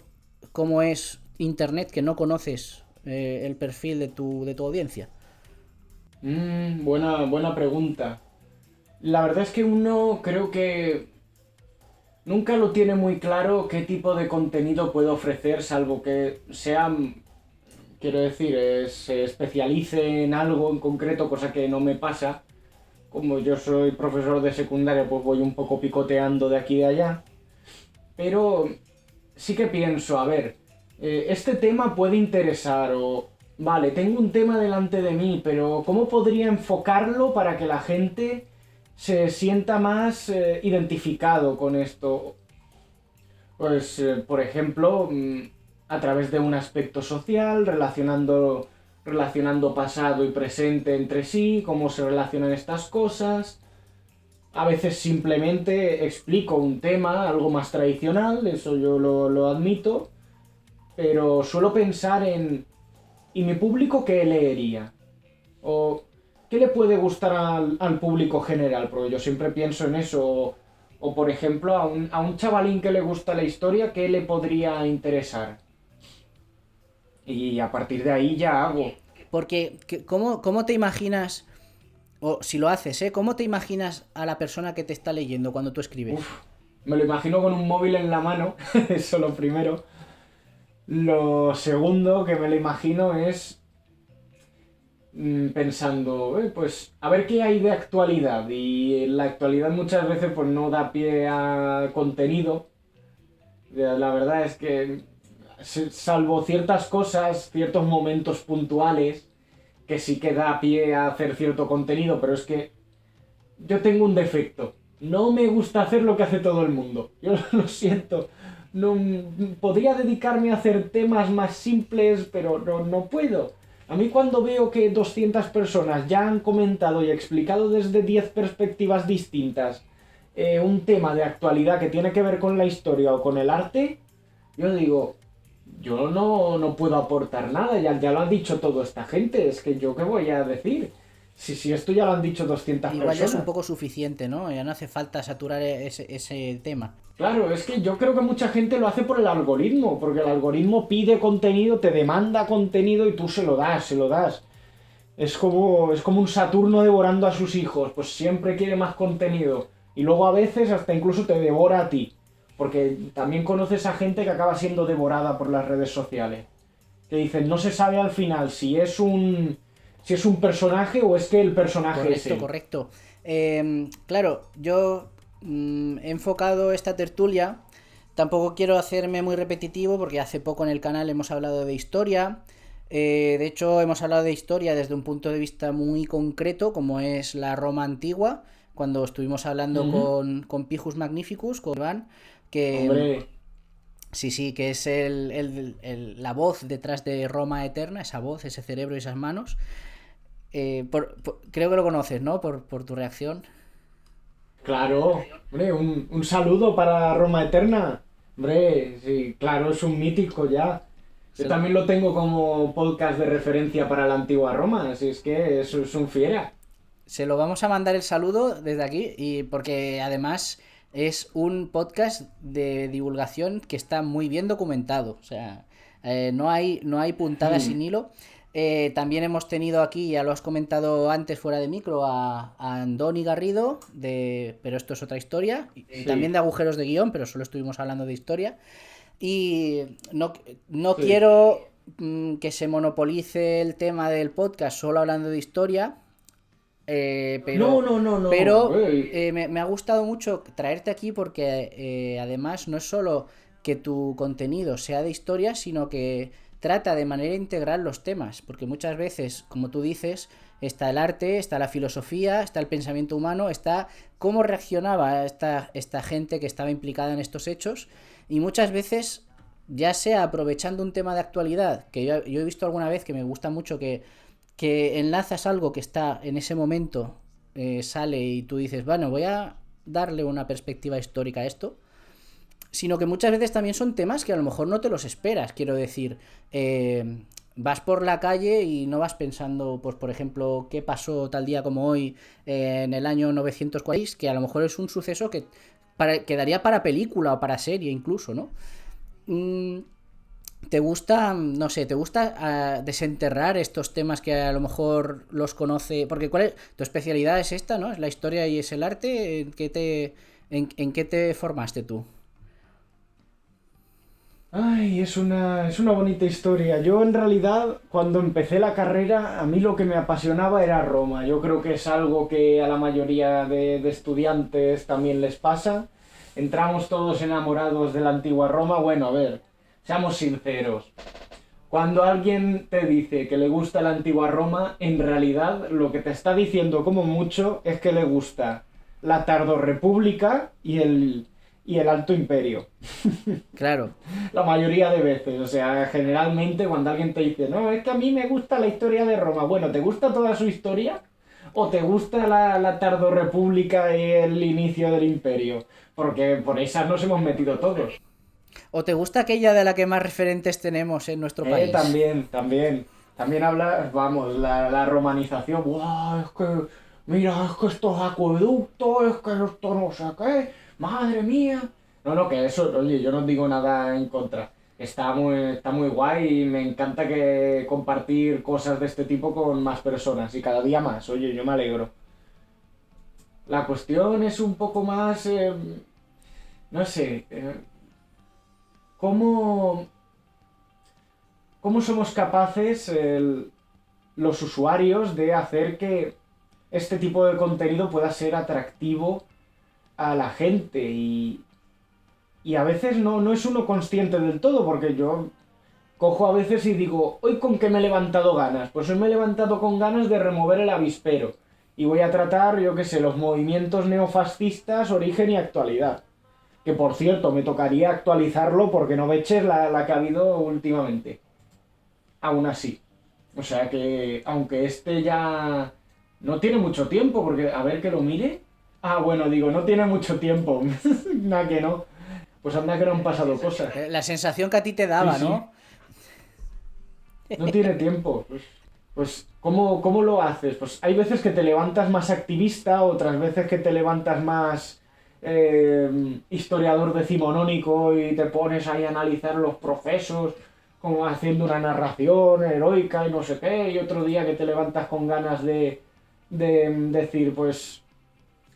como es Internet, que no conoces el perfil de tu audiencia? Buena pregunta. La verdad es que uno creo que nunca lo tiene muy claro qué tipo de contenido puede ofrecer, salvo que sea, quiero decir, se especialice en algo en concreto, cosa que no me pasa. Como yo soy profesor de secundaria, pues voy un poco picoteando de aquí y de allá. Pero sí que pienso, a ver, este tema puede interesar o... Vale, tengo un tema delante de mí, pero ¿cómo podría enfocarlo para que la gente se sienta más identificado con esto? Pues, por ejemplo, a través de un aspecto social, relacionando pasado y presente entre sí, cómo se relacionan estas cosas. A veces simplemente explico un tema, algo más tradicional, eso yo lo admito, pero suelo pensar en ¿y mi público qué leería? ¿O qué le puede gustar al público general? Porque yo siempre pienso en eso. O por ejemplo, a un chavalín que le gusta la historia, ¿qué le podría interesar? Y a partir de ahí ya hago. Porque, ¿cómo te imaginas, o si lo haces, cómo te imaginas a la persona que te está leyendo cuando tú escribes? Uf, me lo imagino con un móvil en la mano, eso lo primero. Lo segundo que me lo imagino es pensando, pues a ver qué hay de actualidad. Y la actualidad muchas veces pues no da pie a contenido. La verdad es que, salvo ciertas cosas, ciertos momentos puntuales, que sí que da pie a hacer cierto contenido, pero es que yo tengo un defecto. No me gusta hacer lo que hace todo el mundo. Yo lo siento. No, podría dedicarme a hacer temas más simples, pero no puedo. A mí cuando veo que 200 personas ya han comentado y explicado desde 10 perspectivas distintas un tema de actualidad que tiene que ver con la historia o con el arte, yo digo, yo no puedo aportar nada, ya lo han dicho toda esta gente, es que yo qué voy a decir. Si esto ya lo han dicho 200 Igual ya es un personas. poco suficiente, ¿no? Ya no hace falta saturar ese tema. Claro, es que yo creo que mucha gente lo hace por el algoritmo, porque el algoritmo pide contenido, te demanda contenido y tú se lo das, se lo das. Es como un Saturno devorando a sus hijos, pues siempre quiere más contenido. Y luego a veces hasta incluso te devora a ti, porque también conoces a gente que acaba siendo devorada por las redes sociales. Que dicen, no se sabe al final si es un personaje o es que el personaje es Correcto, él. correcto. Claro, yo he enfocado esta tertulia. Tampoco quiero hacerme muy repetitivo porque hace poco en el canal hemos hablado de historia. De hecho, hemos hablado de historia desde un punto de vista muy concreto, como es la Roma antigua, cuando estuvimos hablando Ujú. con Pijus Magnificus, con Iván, que Hombre, sí, sí, que es la voz detrás de Roma Eterna, esa voz, ese cerebro y esas manos. Creo que lo conoces, ¿no? Por tu reacción. claro, hombre, un saludo para Roma Eterna. Hombre, sí, claro, es un mítico ya. Yo Se, también lo tengo como podcast de referencia para la antigua Roma, así es que es un fiera. se lo vamos a mandar el saludo desde aquí, y porque además es un podcast de divulgación que está muy bien documentado. O sea, no hay puntadas Hmm, sin hilo. También hemos tenido aquí, ya lo has comentado antes fuera de micro, a Andoni Garrido, pero esto es otra historia, y también sí, de agujeros de guión, pero solo estuvimos hablando de historia. Y no sí. quiero que se monopolice el tema del podcast solo hablando de historia, eh, No, pero no, no, no. pero me ha gustado mucho traerte aquí porque además no es solo que tu contenido sea de historia, sino que trata de manera integral los temas, porque muchas veces, como tú dices, está el arte, está la filosofía, está el pensamiento humano, está cómo reaccionaba esta gente que estaba implicada en estos hechos, y muchas veces, ya sea aprovechando un tema de actualidad, que yo he visto alguna vez que me gusta mucho que enlazas algo que está en ese momento, sale y tú dices, bueno, voy a darle una perspectiva histórica a esto, sino que muchas veces también son temas que a lo mejor no te los esperas. Quiero decir, vas por la calle y no vas pensando, pues por ejemplo, qué pasó tal día como hoy en el año 946, que a lo mejor es un suceso que quedaría para película o para serie incluso, ¿no? Mm, ¿Te gusta, no sé, te gusta desenterrar estos temas que a lo mejor los conoce? Porque tu especialidad es esta, ¿no? Es la historia y es el arte. ¿En qué te formaste tú? Ay, es una bonita historia. Yo en realidad, cuando empecé la carrera, a mí lo que me apasionaba era Roma. Yo creo que es algo que a la mayoría de estudiantes también les pasa. Entramos todos enamorados de la antigua Roma. Bueno, a ver, seamos sinceros. Cuando alguien te dice que le gusta la antigua Roma, en realidad lo que te está diciendo como mucho es que le gusta la tardorrepública y el Alto Imperio. Claro. La mayoría de veces, o sea, generalmente cuando alguien te dice, no, es que a mí me gusta la historia de Roma, bueno, ¿te gusta toda su historia? ¿O te gusta la Tardorrepública y el inicio del Imperio? Porque por esas nos hemos metido todos. ¿O te gusta aquella de la que más referentes tenemos en nuestro país? También, también. También habla, vamos, la romanización. ¡Buah! Es que, mira, es que estos acueductos, es que esto no sé qué. ¡Madre mía! No, no, que eso, oye, yo no digo nada en contra. Está muy guay y me encanta que compartir cosas de este tipo con más personas y cada día más. Oye, yo me alegro. La cuestión es un poco más, no sé, ¿cómo, cómo somos capaces los usuarios de hacer que este tipo de contenido pueda ser atractivo a la gente? Y a veces no es uno consciente del todo, porque yo cojo a veces y digo, ¿hoy con qué me he levantado ganas? Pues hoy me he levantado con ganas de remover el avispero. Y voy a tratar, yo qué sé, los movimientos neofascistas, origen y actualidad. Que por cierto, me tocaría actualizarlo porque no me eches la que ha habido últimamente. Aún así. O sea que, aunque este ya no tiene mucho tiempo, porque a ver que lo mire. Ah, bueno, digo, no tiene mucho tiempo. Nada que no. Pues anda que no han pasado cosas. La sensación que a ti te Sí, daba, sí. ¿no? No tiene tiempo. Pues ¿cómo lo haces? Pues hay veces que te levantas más activista, otras veces que te levantas más historiador decimonónico y te pones ahí a analizar los procesos, como haciendo una narración heroica y no sé qué, y otro día que te levantas con ganas de decir, pues,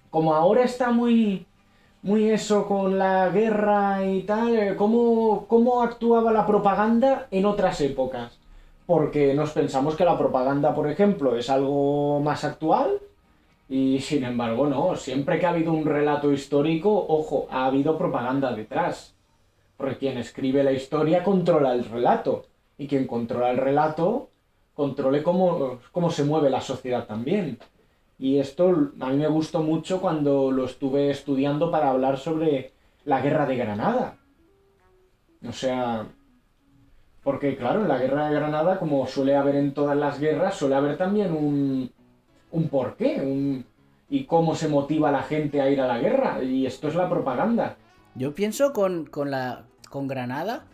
como ahora está muy eso con la guerra y tal, ¿cómo actuaba la propaganda en otras épocas? Porque nos pensamos que la propaganda, por ejemplo, es algo más actual y sin embargo no, siempre que ha habido un relato histórico, ojo, ha habido propaganda detrás. Porque quien escribe la historia controla el relato y quien controla el relato controle cómo se mueve la sociedad también. Y esto a mí me gustó mucho cuando lo estuve estudiando para hablar sobre la guerra de Granada. O sea, porque claro, en la guerra de Granada, como suele haber en todas las guerras, suele haber también un porqué, y cómo se motiva a la gente a ir a la guerra. Y esto es la propaganda. Yo pienso con Granada,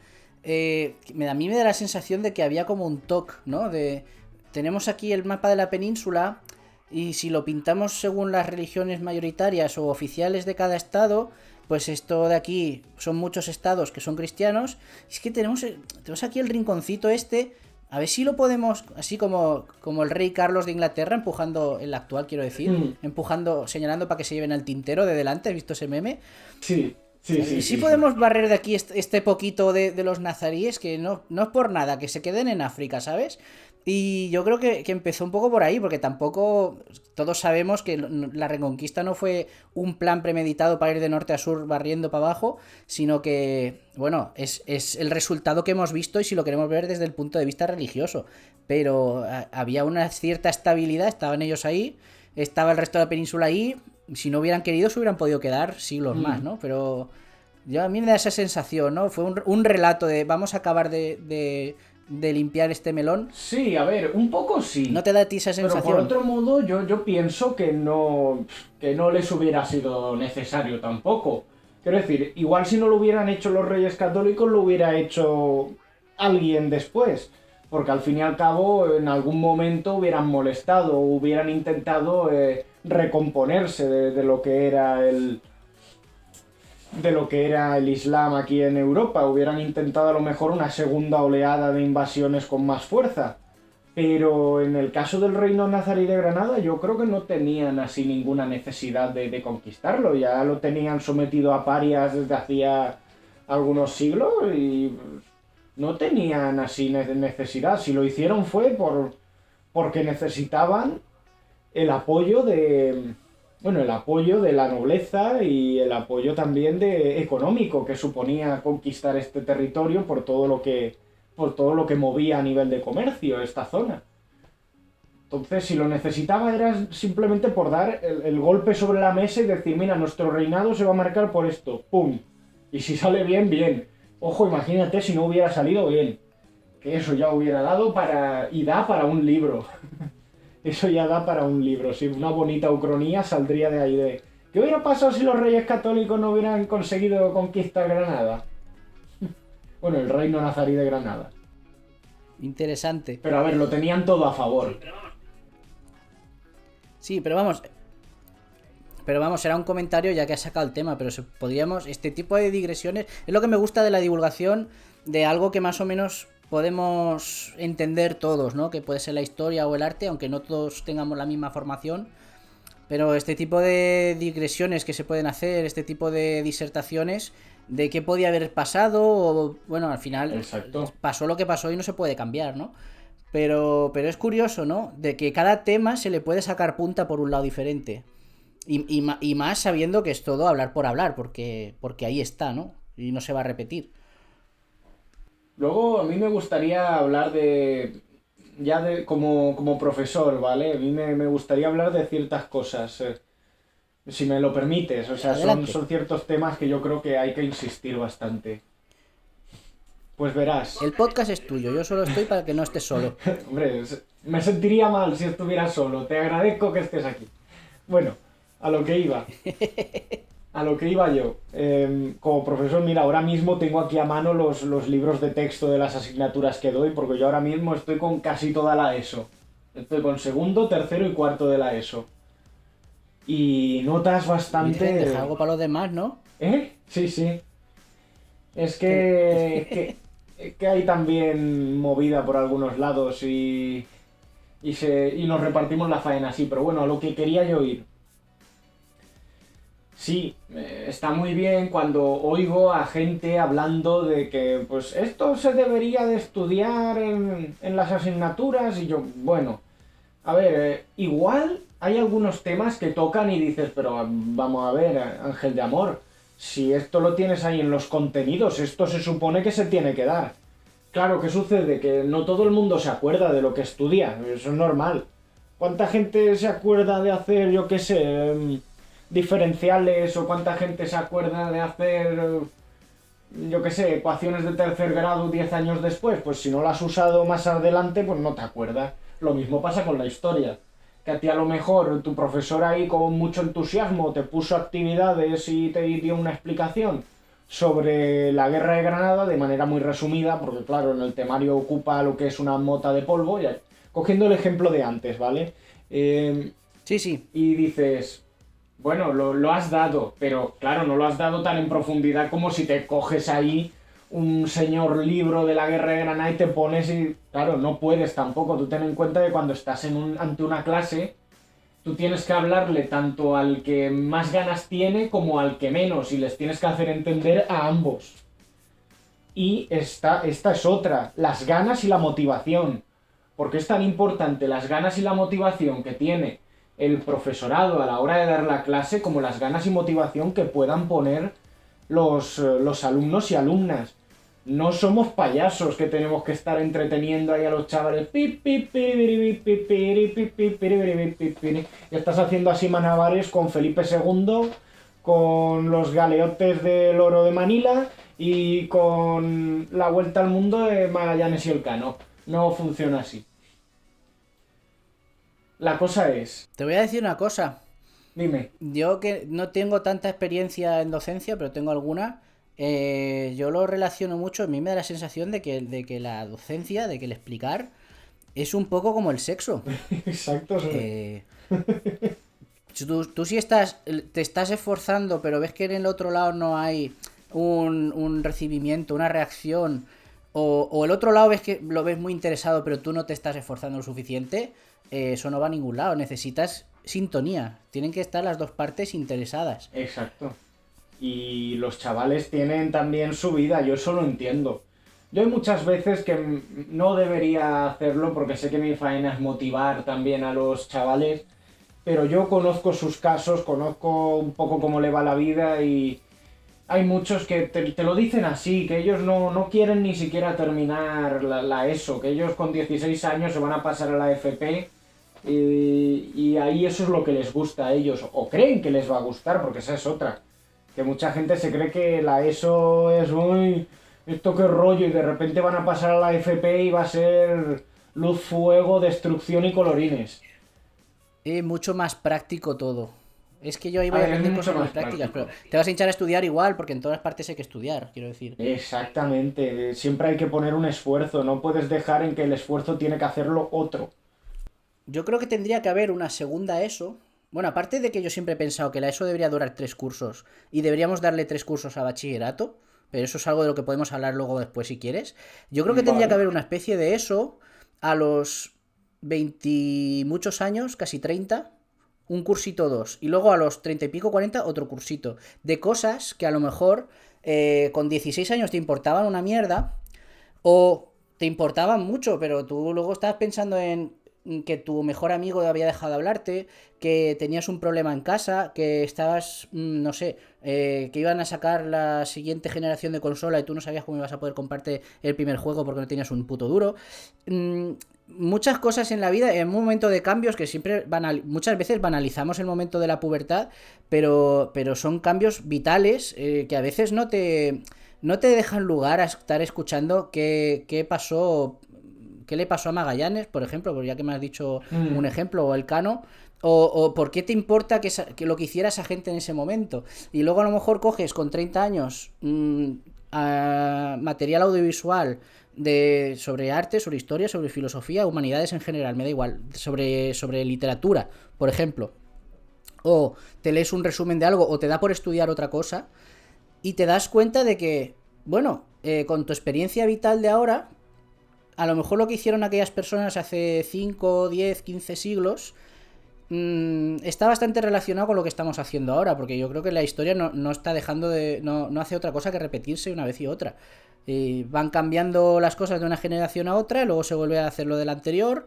a mí me da la sensación de que había como un toque, ¿no? Tenemos aquí el mapa de la península y si lo pintamos según las religiones mayoritarias o oficiales de cada estado, pues esto de aquí son muchos estados que son cristianos. Es que tenemos aquí el rinconcito este. A ver si lo podemos, así como el rey Carlos de Inglaterra, empujando, el actual quiero decir, empujando, señalando para que se lleven al tintero de delante, ¿has visto ese meme? Sí, sí, sí, Sí sí, podemos sí. barrer de aquí este poquito de los nazaríes, que no es por nada, que se queden en África, ¿sabes? Y yo creo que empezó un poco por ahí, porque tampoco todos sabemos que la Reconquista no fue un plan premeditado para ir de norte a sur barriendo para abajo, sino que, bueno, es el resultado que hemos visto y si lo queremos ver desde el punto de vista religioso. Pero había una cierta estabilidad, estaban ellos ahí, estaba el resto de la península ahí, si no hubieran querido se hubieran podido quedar siglos más, ¿no? Pero yo a mí me da esa sensación, ¿no? Fue un relato de vamos a acabar de limpiar este melón. Sí, a ver, un poco ¿No sí. te da a ti esa Pero por sensación? otro modo, yo pienso que no les hubiera sido necesario tampoco. Quiero decir, igual si no lo hubieran hecho los Reyes Católicos, lo hubiera hecho alguien después. Porque al fin y al cabo, en algún momento hubieran molestado, hubieran intentado recomponerse de lo que era el Islam aquí en Europa. Hubieran intentado a lo mejor una segunda oleada de invasiones con más fuerza. Pero en el caso del reino nazarí de Granada, yo creo que no tenían así ninguna necesidad de conquistarlo. Ya lo tenían sometido a parias desde hacía algunos siglos y no tenían así necesidad. Si lo hicieron fue porque necesitaban el apoyo el apoyo de la nobleza y el apoyo también económico que suponía conquistar este territorio por todo lo que movía a nivel de comercio esta zona. Entonces, si lo necesitaba era simplemente por dar el golpe sobre la mesa y decir, mira, nuestro reinado se va a marcar por esto. ¡Pum! Y si sale bien, bien. Ojo, imagínate si no hubiera salido bien. Que eso ya hubiera dado para... y da para un libro. Eso ya da para un libro. Sí, una bonita ucronía saldría de ahí de... ¿Qué hubiera pasado si los reyes católicos no hubieran conseguido conquistar Granada? Bueno, el reino nazarí de Granada. Interesante. Pero a ver, lo tenían todo a favor. Sí, pero vamos. Pero vamos, será un comentario ya que has sacado el tema, pero podríamos. Este tipo de digresiones. Es lo que me gusta de la divulgación de algo que más o menos podemos entender todos, ¿no? Que puede ser la historia o el arte, aunque no todos tengamos la misma formación. Pero este tipo de digresiones que se pueden hacer, este tipo de disertaciones, de qué podía haber pasado, o bueno, al final Exacto. pasó lo que pasó y no se puede cambiar, ¿no? Pero es curioso, ¿no? De que cada tema se le puede sacar punta por un lado diferente. Y más sabiendo que es todo hablar por hablar, porque ahí está, ¿no? Y no se va a repetir. Luego, a mí me gustaría hablar de... Ya de como profesor, ¿vale? A mí me gustaría hablar de ciertas cosas, si me lo permites. O sea, Adelante. son ciertos temas que yo creo que hay que insistir bastante. Pues verás. El podcast es tuyo, yo solo estoy para que no estés solo. Hombre, me sentiría mal si estuviera solo. Te agradezco que estés aquí. Bueno, a lo que iba. A lo que iba yo. Como profesor, mira, ahora mismo tengo aquí a mano los libros de texto de las asignaturas que doy, porque yo ahora mismo estoy con casi toda la ESO. Estoy con segundo, tercero y cuarto de la ESO. Y notas Virgen, bastante... deja algo para los demás, ¿no? ¿Eh? Sí, sí. Es que hay también movida por algunos lados y nos repartimos la faena así. Pero bueno, a lo que quería yo ir. Sí, está muy bien cuando oigo a gente hablando de que pues esto se debería de estudiar en las asignaturas y yo, bueno, a ver, igual hay algunos temas que tocan y dices, pero vamos a ver, Ángel de Amor, si esto lo tienes ahí en los contenidos, esto se supone que se tiene que dar. Claro, ¿qué sucede? Que no todo el mundo se acuerda de lo que estudia, eso es normal. ¿Cuánta gente se acuerda de hacer, yo qué sé, diferenciales o cuánta gente se acuerda de hacer, yo qué sé, ecuaciones de tercer grado 10 años después? Pues si no las has usado más adelante, pues no te acuerdas. Lo mismo pasa con la historia. Que a ti a lo mejor tu profesor ahí con mucho entusiasmo te puso actividades y te dio una explicación sobre la guerra de Granada de manera muy resumida, porque claro, en el temario ocupa lo que es una mota de polvo, ya, cogiendo el ejemplo de antes, ¿vale? Sí, sí. Y dices, bueno, lo has dado, pero claro, no lo has dado tan en profundidad como si te coges ahí un señor libro de la guerra de Granada y te pones y, claro, no puedes tampoco. Tú ten en cuenta que cuando estás ante una clase, tú tienes que hablarle tanto al que más ganas tiene como al que menos y les tienes que hacer entender a ambos. Y esta es otra, las ganas y la motivación. ¿Por qué es tan importante las ganas y la motivación que tiene el profesorado a la hora de dar la clase como las ganas y motivación que puedan poner los alumnos y alumnas? No somos payasos que tenemos que estar entreteniendo ahí a los chavales. Y estás haciendo así malabares con Felipe II, con los galeotes del oro de Manila y con la vuelta al mundo de Magallanes y Elcano. No funciona así. La cosa es... Te voy a decir una cosa. Dime. Yo que no tengo tanta experiencia en docencia, pero tengo alguna. Yo lo relaciono mucho. A mí me da la sensación de que la docencia, de que el explicar, es un poco como el sexo. Exacto. Tú sí te estás esforzando, pero ves que en el otro lado no hay un recibimiento, una reacción, o el otro lado ves que lo ves muy interesado, pero tú no te estás esforzando lo suficiente, eso no va a ningún lado. Necesitas sintonía. Tienen que estar las dos partes interesadas. Exacto. Y los chavales tienen también su vida, yo eso lo entiendo. Yo hay muchas veces que no debería hacerlo porque sé que mi faena es motivar también a los chavales, pero yo conozco sus casos, conozco un poco cómo le va la vida y hay muchos que te lo dicen así, que ellos no quieren ni siquiera terminar la ESO, que ellos con 16 años se van a pasar a la FP Y ahí eso es lo que les gusta a ellos, o creen que les va a gustar, porque esa es otra. Que mucha gente se cree que la ESO es muy... esto qué rollo, y de repente van a pasar a la FP y va a ser luz, fuego, destrucción y colorines. Es mucho más práctico todo. Es que yo ahí A voy a ver, es aprender mucho cosas más más prácticas, pero práctico. te vas a hinchar a estudiar igual, porque en todas partes hay que estudiar, quiero decir. Exactamente, siempre hay que poner un esfuerzo, no puedes dejar en que el esfuerzo tiene que hacerlo otro. Yo creo que tendría que haber una segunda ESO. Bueno, aparte de que yo siempre he pensado que la ESO debería durar 3 cursos y deberíamos darle 3 cursos a bachillerato, pero eso es algo de lo que podemos hablar luego después si quieres. Yo creo que tendría que Vale. haber una especie de ESO a los 20 muchos años, casi 30, un cursito dos, y luego a los 30 y pico, 40, otro cursito, de cosas que a lo mejor con 16 años te importaban una mierda o te importaban mucho, pero tú luego estabas pensando en que tu mejor amigo había dejado de hablarte, que tenías un problema en casa, que estabas, no sé, que iban a sacar la siguiente generación de consola y tú no sabías cómo ibas a poder comprarte el primer juego porque no tenías un puto duro. Mm, Muchas cosas en la vida, en un momento de cambios que siempre muchas veces banalizamos el momento de la pubertad, pero son cambios vitales que a veces no te dejan lugar a estar escuchando qué pasó, qué le pasó a Magallanes, por ejemplo, porque ya que me has dicho un Mm, ejemplo, o Elcano, o por qué te importa que lo que hiciera esa gente en ese momento. Y luego a lo mejor coges con 30 años material audiovisual sobre arte, sobre historia, sobre filosofía, humanidades en general, me da igual, sobre literatura, por ejemplo, o te lees un resumen de algo o te da por estudiar otra cosa y te das cuenta de que, bueno, con tu experiencia vital de ahora, a lo mejor lo que hicieron aquellas personas hace 5 10 15 siglos está bastante relacionado con lo que estamos haciendo ahora, porque yo creo que la historia no está dejando de... No hace otra cosa que repetirse una vez y otra. Van cambiando las cosas de una generación a otra, luego se vuelve a hacer lo del anterior.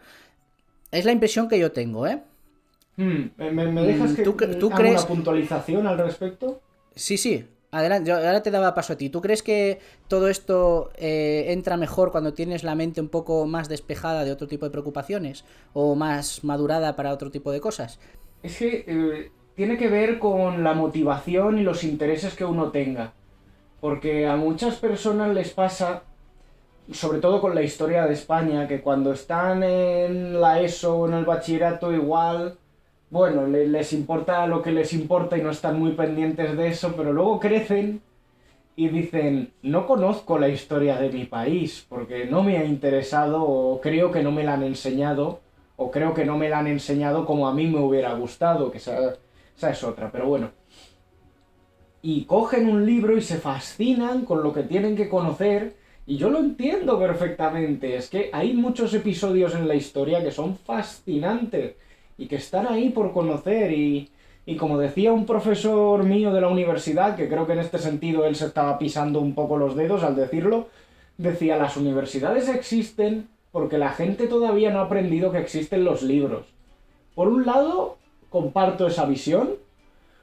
Es la impresión que yo tengo, ¿eh? ¿Me dejas que ¿Tú haga una crees? puntualización al respecto? Sí, sí. Adelante, yo ahora te daba paso a ti. ¿Tú crees que todo esto entra mejor cuando tienes la mente un poco más despejada de otro tipo de preocupaciones? ¿O más madurada para otro tipo de cosas? Es que tiene que ver con la motivación y los intereses que uno tenga. Porque a muchas personas les pasa, sobre todo con la historia de España, que cuando están en la ESO o en el bachillerato igual, bueno, les importa lo que les importa y no están muy pendientes de eso, pero luego crecen y dicen, no conozco la historia de mi país, porque no me ha interesado o creo que no me la han enseñado, o creo que no me la han enseñado como a mí me hubiera gustado, que esa es otra, pero bueno. Y cogen un libro y se fascinan con lo que tienen que conocer, y yo lo entiendo perfectamente, es que hay muchos episodios en la historia que son fascinantes y que están ahí por conocer y como decía un profesor mío de la universidad, que creo que en este sentido él se estaba pisando un poco los dedos al decirlo, decía, las universidades existen porque la gente todavía no ha aprendido que existen los libros. Por un lado, comparto esa visión.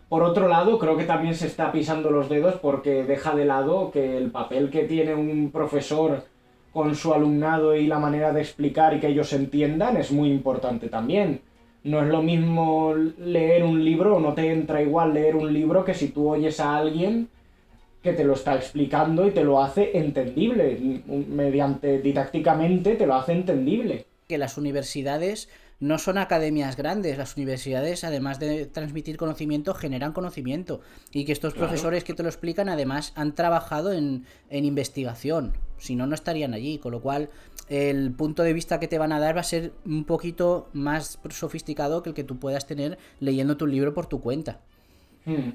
Por otro lado, creo que también se está pisando los dedos porque deja de lado que el papel que tiene un profesor con su alumnado y la manera de explicar y que ellos entiendan es muy importante también. No es lo mismo leer un libro, o no te entra igual leer un libro que si tú oyes a alguien que te lo está explicando y te lo hace entendible, mediante didácticamente te lo hace entendible. Que las universidades no son academias grandes, las universidades además de transmitir conocimiento generan conocimiento y que estos Claro. profesores que te lo explican además han trabajado en investigación, si no, no estarían allí, con lo cual el punto de vista que te van a dar va a ser un poquito más sofisticado que el que tú puedas tener leyendo tu libro por tu cuenta. Hmm.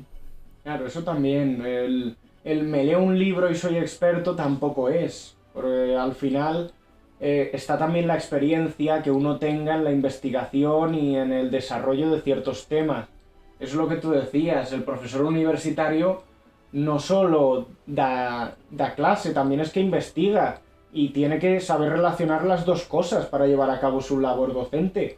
Claro, eso también. El me leo un libro y soy experto tampoco es. Porque al final está también la experiencia que uno tenga en la investigación y en el desarrollo de ciertos temas. Es lo que tú decías, el profesor universitario no solo da clase, también es que investiga y tiene que saber relacionar las dos cosas para llevar a cabo su labor docente.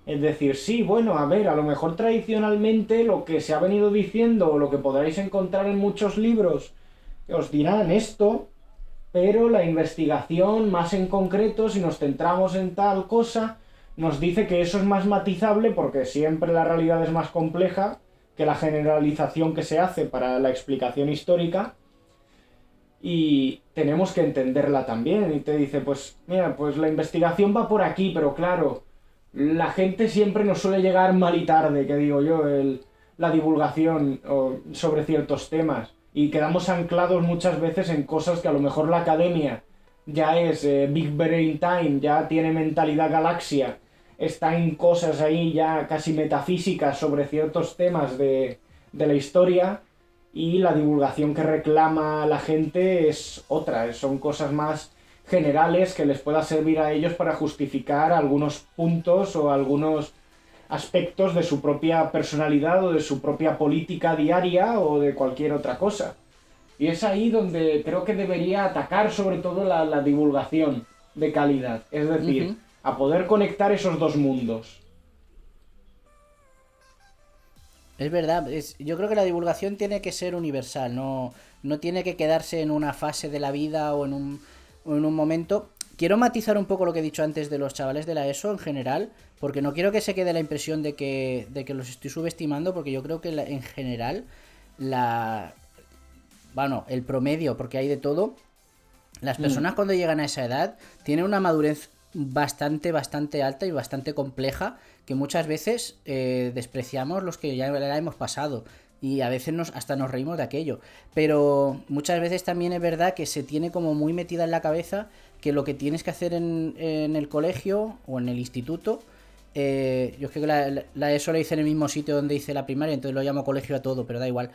Es decir, sí, bueno, a ver, a lo mejor tradicionalmente lo que se ha venido diciendo o lo que podréis encontrar en muchos libros os dirán esto, pero la investigación más en concreto, si nos centramos en tal cosa, nos dice que eso es más matizable porque siempre la realidad es más compleja que la generalización que se hace para la explicación histórica, y tenemos que entenderla también. Y te dice, pues mira, pues la investigación va por aquí, pero claro, la gente siempre nos suele llegar mal y tarde, que digo yo, la divulgación sobre ciertos temas. Y quedamos anclados muchas veces en cosas que a lo mejor la academia ya es Big Brain Time, ya tiene mentalidad galaxia, está en cosas ahí ya casi metafísicas sobre ciertos temas de la historia, y la divulgación que reclama la gente es otra, son cosas más generales que les pueda servir a ellos para justificar algunos puntos o algunos aspectos de su propia personalidad o de su propia política diaria o de cualquier otra cosa. Y es ahí donde creo que debería atacar sobre todo la divulgación de calidad, es decir, Ujú. a poder conectar esos dos mundos. Es verdad, yo creo que la divulgación tiene que ser universal, no tiene que quedarse en una fase de la vida o en un momento. Quiero matizar un poco lo que he dicho antes de los chavales de la ESO en general, porque no quiero que se quede la impresión de que los estoy subestimando, porque yo creo que en general la... Bueno, el promedio, porque hay de todo, las Mm. personas cuando llegan a esa edad tienen una madurez bastante alta y bastante compleja, que muchas veces despreciamos los que ya la hemos pasado, y a veces hasta nos reímos de aquello, pero muchas veces también es verdad que se tiene como muy metida en la cabeza que lo que tienes que hacer en el colegio o en el instituto, yo creo que la ESO la hice en el mismo sitio donde hice la primaria, entonces lo llamo colegio a todo, pero da igual.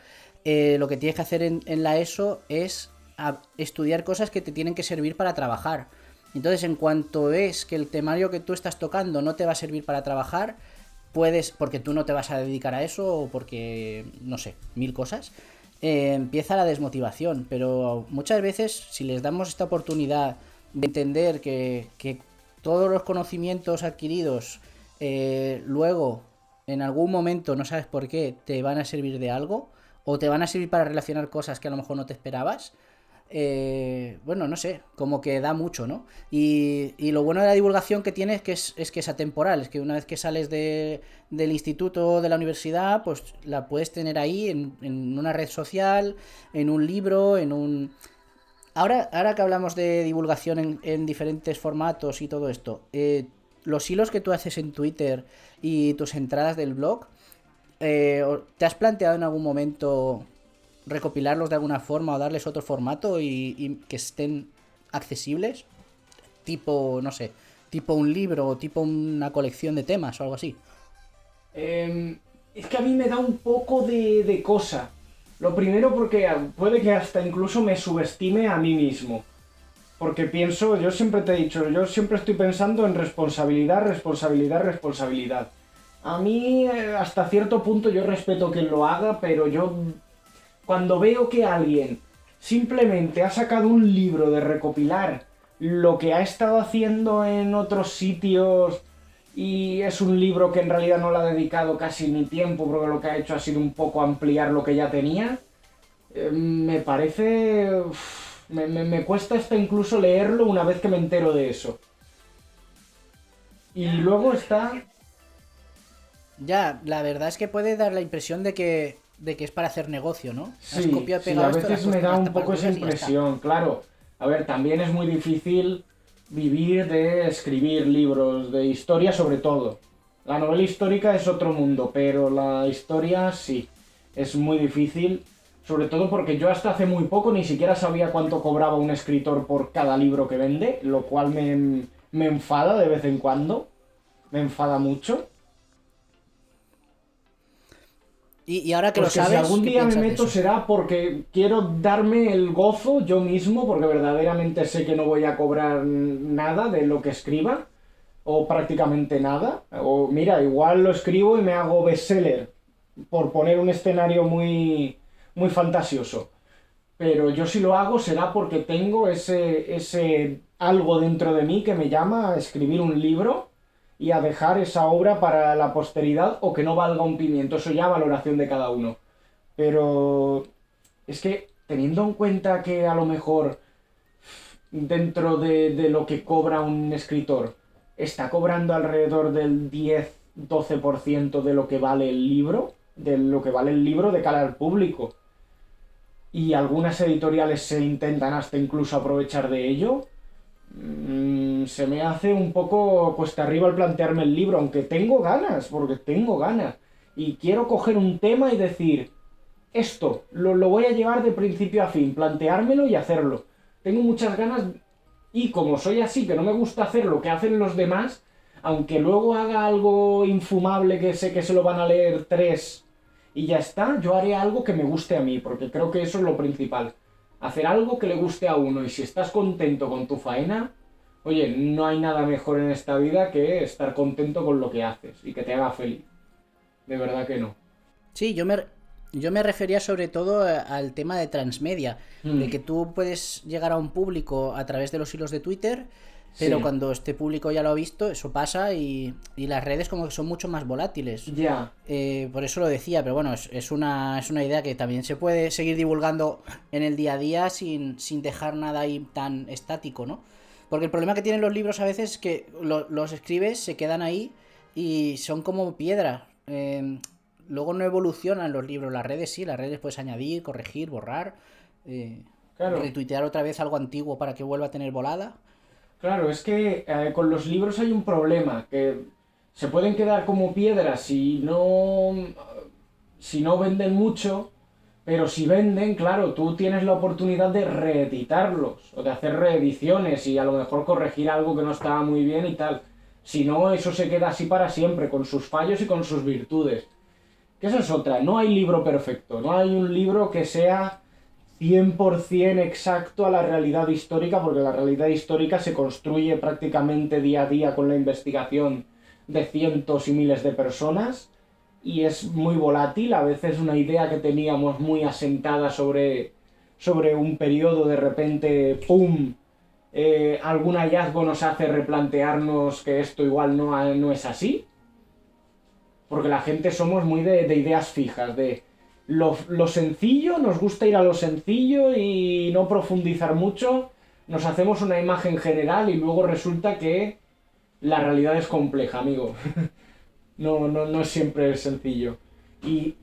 Lo que tienes que hacer en la ESO es estudiar cosas que te tienen que servir para trabajar. Entonces, en cuanto ves que el temario que tú estás tocando no te va a servir para trabajar, puedes, porque tú no te vas a dedicar a eso o porque, no sé, mil cosas, empieza la desmotivación. Pero muchas veces, si les damos esta oportunidad de entender que todos los conocimientos adquiridos luego, en algún momento, no sabes por qué, te van a servir de algo o te van a servir para relacionar cosas que a lo mejor no te esperabas, bueno, no sé, como que da mucho, ¿no? Y lo bueno de la divulgación que tiene es que es atemporal, es que una vez que sales del instituto o de la universidad, pues la puedes tener ahí en una red social, en un libro, en un... Ahora que hablamos de divulgación en diferentes formatos y todo esto, los hilos que tú haces en Twitter y tus entradas del blog, ¿te has planteado en algún momento recopilarlos de alguna forma o darles otro formato y que estén accesibles? Tipo, no sé, tipo un libro o tipo una colección de temas o algo así. Es que a mí me da un poco de cosa. Lo primero porque puede que hasta incluso me subestime a mí mismo. Porque pienso, yo siempre te he dicho, yo siempre estoy pensando en responsabilidad, responsabilidad, responsabilidad. A mí, hasta cierto punto, yo respeto que lo haga, pero yo, cuando veo que alguien simplemente ha sacado un libro de recopilar lo que ha estado haciendo en otros sitios, y es un libro que en realidad no le ha dedicado casi ni tiempo, porque lo que ha hecho ha sido un poco ampliar lo que ya tenía, me parece... me cuesta hasta incluso leerlo una vez que me entero de eso. Y luego está... Ya, la verdad es que puede dar la impresión de que es para hacer negocio, ¿no? Has Sí, copiado y sí, a pegado esto, lo has veces me puesto en da las un poco esa taparduras y ya está. impresión, claro. A ver, también es muy difícil vivir de escribir libros de historia sobre todo. La novela histórica es otro mundo, pero la historia sí, es muy difícil, sobre todo porque yo hasta hace muy poco ni siquiera sabía cuánto cobraba un escritor por cada libro que vende, lo cual me enfada de vez en cuando, me enfada mucho. Y ahora que lo Pues que si sabes, algún ¿qué día me piensas de meto eso? será porque quiero darme el gozo yo mismo, porque verdaderamente sé que no voy a cobrar nada de lo que escriba, o prácticamente nada. O mira, igual lo escribo y me hago bestseller, por poner un escenario muy fantasioso. Pero yo si lo hago será porque tengo ese algo dentro de mí que me llama a escribir un libro y a dejar esa obra para la posteridad o que no valga un pimiento. Eso ya valoración de cada uno. Pero es que teniendo en cuenta que a lo mejor dentro de lo que cobra un escritor, está cobrando alrededor del 10-12% de lo que vale el libro, de lo que vale el libro de cara al público. Y algunas editoriales se intentan hasta incluso aprovechar de ello. Se me hace un poco cuesta arriba al plantearme el libro, aunque tengo ganas, porque tengo ganas. Y quiero coger un tema y decir, esto lo voy a llevar de principio a fin, planteármelo y hacerlo. Tengo muchas ganas y como soy así, que no me gusta hacer lo que hacen los demás, aunque luego haga algo infumable que sé que se lo van a leer tres y ya está, yo haré algo que me guste a mí, porque creo que eso es lo principal. Hacer algo que le guste a uno y si estás contento con tu faena, oye, no hay nada mejor en esta vida que estar contento con lo que haces y que te haga feliz. De verdad que no. Sí, yo me refería sobre todo al tema de transmedia, de que tú puedes llegar a un público a través de los hilos de Twitter, pero Sí. cuando este público ya lo ha visto, eso pasa y las redes como que son mucho más volátiles. Ya. Por eso lo decía, pero bueno, es una idea que también se puede seguir divulgando en el día a día sin dejar nada ahí tan estático, ¿no? Porque el problema que tienen los libros a veces es que los escribes, se quedan ahí y son como piedras. Luego no evolucionan los libros. Las redes sí, las redes puedes añadir, corregir, borrar, eh, Claro. retuitear otra vez algo antiguo para que vuelva a tener volada. Claro, es que con los libros hay un problema, que se pueden quedar como piedras si no venden mucho, pero si venden, claro, tú tienes la oportunidad de reeditarlos o de hacer reediciones y a lo mejor corregir algo que no estaba muy bien y tal. Si no, eso se queda así para siempre, con sus fallos y con sus virtudes. Que esa es otra, no hay libro perfecto, no hay un libro que sea 100% exacto a la realidad histórica, porque la realidad histórica se construye prácticamente día a día con la investigación de cientos y miles de personas y es muy volátil. A veces una idea que teníamos muy asentada sobre un periodo, de repente, ¡pum! Algún hallazgo nos hace replantearnos que esto igual no es así. Porque la gente somos muy de ideas fijas, de lo sencillo, nos gusta ir a lo sencillo y no profundizar mucho, nos hacemos una imagen general y luego resulta que la realidad es compleja, amigo. No es siempre sencillo. Y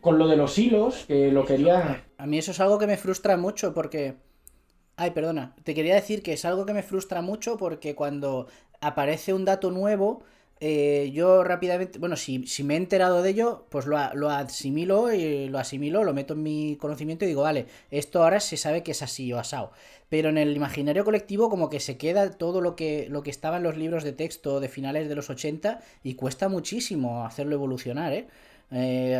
con lo de los hilos, que lo quería... A mí eso es algo que me frustra mucho porque... Ay, perdona. Te quería decir que es algo que me frustra mucho porque cuando aparece un dato nuevo, yo rápidamente, bueno, si me he enterado de ello, pues lo asimilo y lo meto en mi conocimiento y digo, vale, esto ahora se sabe que es así o asao. Pero en el imaginario colectivo como que se queda todo lo que estaba en los libros de texto de finales de los 80 y cuesta muchísimo hacerlo evolucionar, ¿eh?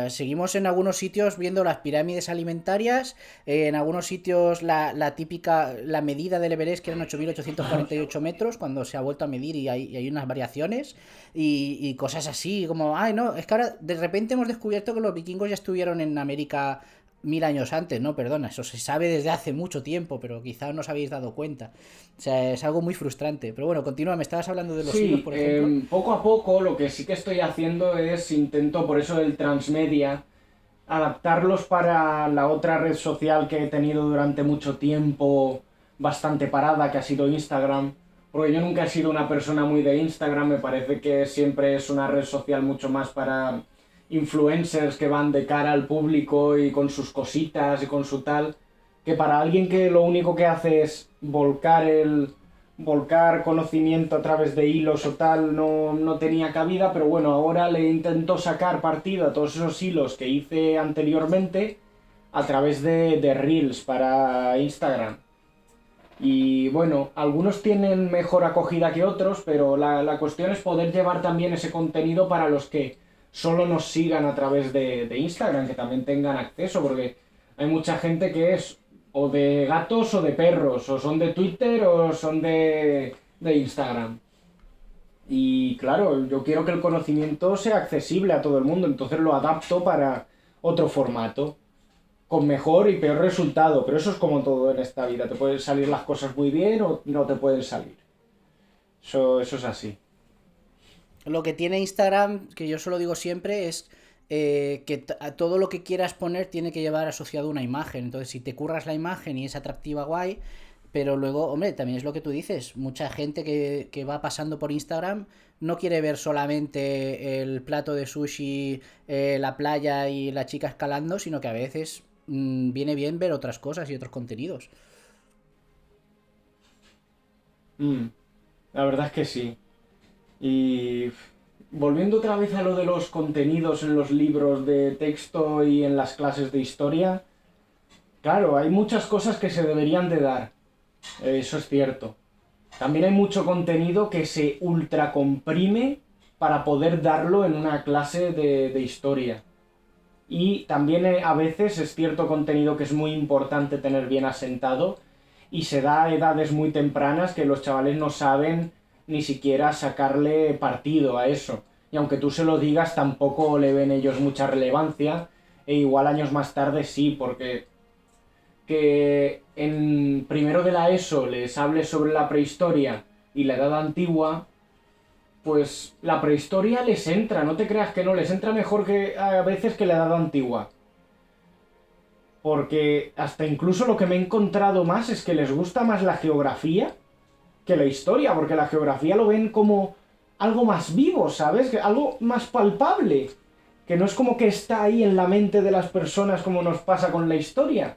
Seguimos en algunos sitios viendo las pirámides alimentarias, en algunos sitios la típica, la medida del Everest que eran 8.848 metros, cuando se ha vuelto a medir y hay unas variaciones y cosas así, como, ay no, es que ahora de repente hemos descubierto que los vikingos ya estuvieron en América 1000 años antes, no, perdona, eso se sabe desde hace mucho tiempo, pero quizá no os habéis dado cuenta. O sea, es algo muy frustrante. Pero bueno, continúa, me estabas hablando de los hilos, Sí, por ejemplo. poco a poco lo que sí que estoy haciendo es intento, por eso el transmedia, adaptarlos para la otra red social que he tenido durante mucho tiempo bastante parada, que ha sido Instagram. Porque yo nunca he sido una persona muy de Instagram, me parece que siempre es una red social mucho más para influencers que van de cara al público y con sus cositas y con su tal, que para alguien que lo único que hace es volcar conocimiento a través de hilos o tal, no tenía cabida, pero bueno, ahora le intento sacar partido a todos esos hilos que hice anteriormente a través de Reels para Instagram. Y bueno, algunos tienen mejor acogida que otros, pero la cuestión es poder llevar también ese contenido para los que solo nos sigan a través de Instagram, que también tengan acceso, porque hay mucha gente que es o de gatos o de perros, o son de Twitter o son de Instagram. Y claro, yo quiero que el conocimiento sea accesible a todo el mundo, entonces lo adapto para otro formato, con mejor y peor resultado, pero eso es como todo en esta vida, te pueden salir las cosas muy bien o no te pueden salir. Eso es así. Lo que tiene Instagram, que yo solo digo siempre, es que a todo lo que quieras poner tiene que llevar asociado una imagen. Entonces, si te curras la imagen y es atractiva, guay. Pero luego, hombre, también es lo que tú dices, mucha gente que va pasando por Instagram no quiere ver solamente el plato de sushi, la playa y la chica escalando, sino que a veces viene bien ver otras cosas y otros contenidos. Mm, la verdad es que sí. Y volviendo otra vez a lo de los contenidos en los libros de texto y en las clases de historia, claro, hay muchas cosas que se deberían de dar. Eso es cierto. También hay mucho contenido que se ultracomprime para poder darlo en una clase de historia. Y también a veces es cierto contenido que es muy importante tener bien asentado y se da a edades muy tempranas que los chavales no saben ni siquiera sacarle partido a eso. Y aunque tú se lo digas, tampoco le ven ellos mucha relevancia. E igual años más tarde sí, porque que en primero de la ESO les hables sobre la prehistoria y la edad antigua, pues la prehistoria les entra, no te creas que no, les entra mejor que a veces que la edad antigua. Porque hasta incluso lo que me he encontrado más es que les gusta más la geografía que la historia, porque la geografía lo ven como algo más vivo, ¿sabes? Algo más palpable, que no es como que está ahí en la mente de las personas como nos pasa con la historia.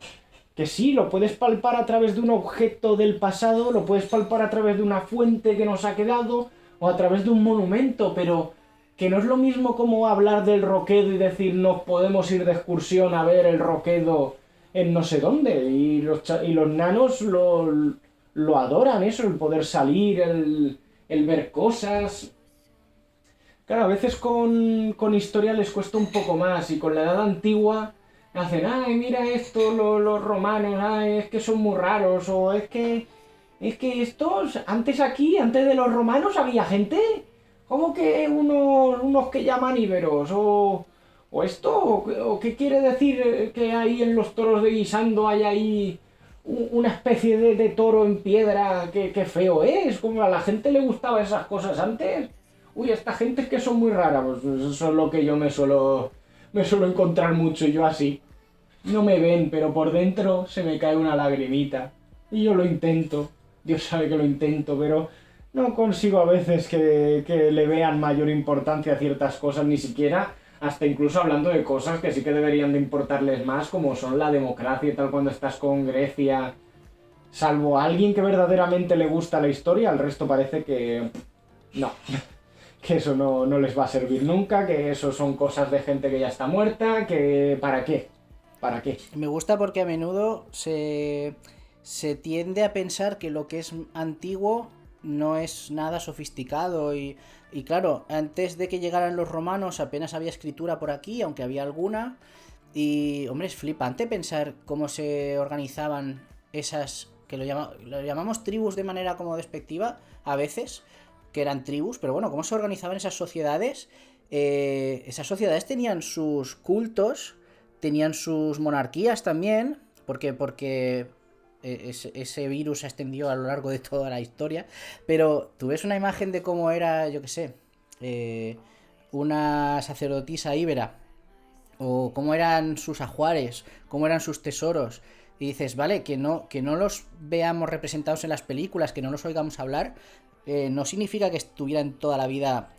Que sí, lo puedes palpar a través de un objeto del pasado, lo puedes palpar a través de una fuente que nos ha quedado, o a través de un monumento, pero que no es lo mismo como hablar del Roquedo y decir nos podemos ir de excursión a ver el Roquedo en no sé dónde. Y los nanos lo adoran eso, el poder salir, el ver cosas. Claro, a veces con historia les cuesta un poco más y con la edad antigua hacen, ay, mira esto, los romanos, ay, es que son muy raros, o es que estos, antes aquí, antes de los romanos había gente, ¿cómo que unos que llaman íberos? O esto, o qué quiere decir que ahí en los toros de guisando hay ahí una especie de toro en piedra que feo es, como a la gente le gustaba esas cosas antes. Uy, esta gente es que son muy raras, pues eso es lo que yo me suelo encontrar mucho, yo así. No me ven, pero por dentro se me cae una lagrimita. Y yo lo intento, Dios sabe que lo intento, pero no consigo a veces que le vean mayor importancia a ciertas cosas, ni siquiera hasta incluso hablando de cosas que sí que deberían de importarles más, como son la democracia y tal, cuando estás con Grecia. Salvo a alguien que verdaderamente le gusta la historia, el resto parece que no, que eso no les va a servir nunca, que eso son cosas de gente que ya está muerta, que ¿para qué? ¿Para qué? Me gusta porque a menudo se tiende a pensar que lo que es antiguo no es nada sofisticado y claro, antes de que llegaran los romanos apenas había escritura por aquí, aunque había alguna. Y, hombre, es flipante pensar cómo se organizaban esas, que lo llamamos tribus de manera como despectiva, a veces, que eran tribus, pero bueno, cómo se organizaban esas sociedades. Esas sociedades tenían sus cultos, tenían sus monarquías también, porque ese virus se extendió a lo largo de toda la historia, pero tú ves una imagen de cómo era, yo qué sé, eh, una sacerdotisa íbera o cómo eran sus ajuares, cómo eran sus tesoros. Y dices, vale, que no los veamos representados en las películas, que no los oigamos hablar, no significa que estuvieran toda la vida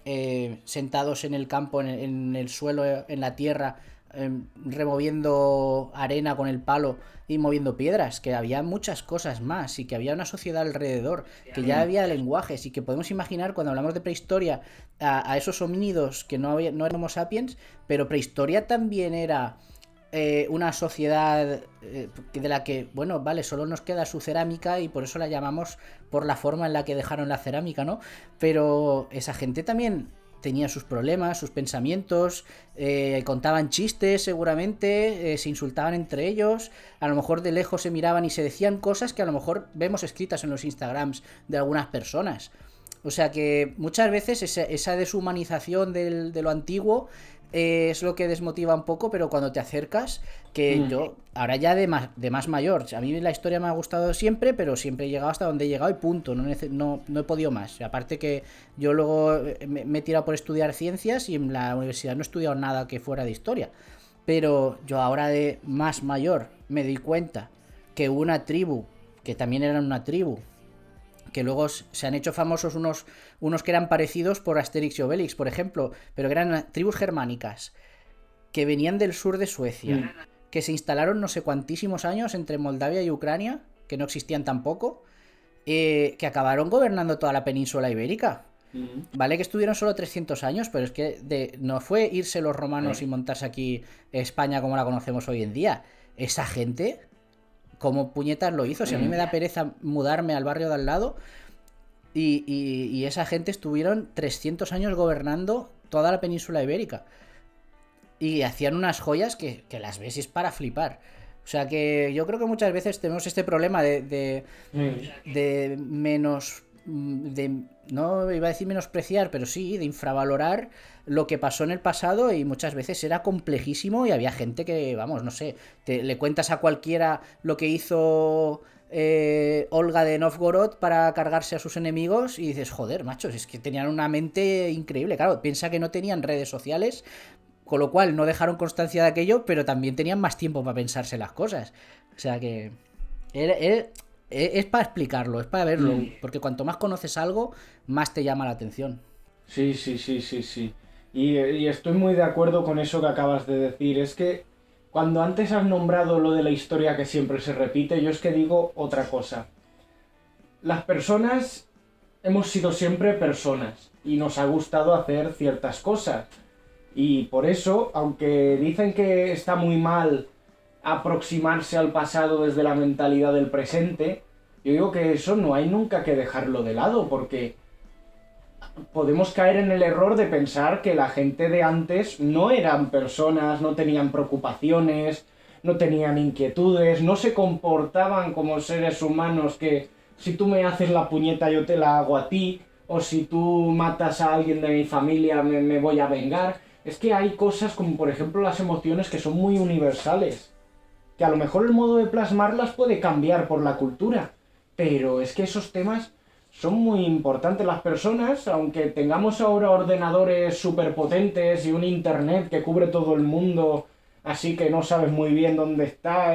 sentados en el campo, en el suelo, en la tierra, removiendo arena con el palo y moviendo piedras, que había muchas cosas más y que había una sociedad alrededor, que ya había lenguajes y que podemos imaginar cuando hablamos de prehistoria a esos homínidos que no eran Homo sapiens, pero prehistoria también era una sociedad de la que, bueno, vale, solo nos queda su cerámica y por eso la llamamos por la forma en la que dejaron la cerámica, ¿no? Pero esa gente también tenía sus problemas, sus pensamientos, contaban chistes seguramente, se insultaban entre ellos, a lo mejor de lejos se miraban y se decían cosas que a lo mejor vemos escritas en los Instagrams de algunas personas. O sea que muchas veces esa deshumanización de lo antiguo es lo que desmotiva un poco, pero cuando te acercas, que yo, ahora ya de más mayor, a mí la historia me ha gustado siempre, pero siempre he llegado hasta donde he llegado y punto, no he podido más. Aparte que yo luego me he tirado por estudiar ciencias y en la universidad no he estudiado nada que fuera de historia. Pero yo ahora de más mayor me di cuenta que una tribu que también eran una tribu, que luego se han hecho famosos unos que eran parecidos por Asterix y Obelix, por ejemplo, pero que eran tribus germánicas, que venían del sur de Suecia, que se instalaron no sé cuantísimos años entre Moldavia y Ucrania, que no existían tampoco, que acabaron gobernando toda la península ibérica. Vale que estuvieron solo 300 años, pero es que no fue irse los romanos y montarse aquí España como la conocemos hoy en día. Esa gente, ¿cómo puñetas lo hizo? Si a mí me da pereza mudarme al barrio de al lado, y esa gente estuvieron 300 años gobernando toda la península ibérica. Y hacían unas joyas que las ves y es para flipar. O sea que yo creo que muchas veces tenemos este problema de menos... no iba a decir menospreciar, pero sí, de infravalorar lo que pasó en el pasado, y muchas veces era complejísimo y había gente que, vamos, no sé, le cuentas a cualquiera lo que hizo Olga de Novgorod para cargarse a sus enemigos y dices, joder, machos, es que tenían una mente increíble. Claro, piensa que no tenían redes sociales, con lo cual no dejaron constancia de aquello, pero también tenían más tiempo para pensarse las cosas. O sea que es para explicarlo, es para verlo, porque cuanto más conoces algo, más te llama la atención. Sí, sí, sí, sí, sí. Y estoy muy de acuerdo con eso que acabas de decir. Es que cuando antes has nombrado lo de la historia que siempre se repite, yo es que digo otra cosa. Las personas hemos sido siempre personas y nos ha gustado hacer ciertas cosas. Y por eso, aunque dicen que está muy mal aproximarse al pasado desde la mentalidad del presente, yo digo que eso no hay nunca que dejarlo de lado, porque podemos caer en el error de pensar que la gente de antes no eran personas, no tenían preocupaciones, no tenían inquietudes, no se comportaban como seres humanos que si tú me haces la puñeta yo te la hago a ti, o si tú matas a alguien de mi familia me voy a vengar. Es que hay cosas como por ejemplo las emociones que son muy universales, que a lo mejor el modo de plasmarlas puede cambiar por la cultura, pero es que esos temas son muy importantes. Las personas, aunque tengamos ahora ordenadores superpotentes y un internet que cubre todo el mundo, así que no sabes muy bien dónde está,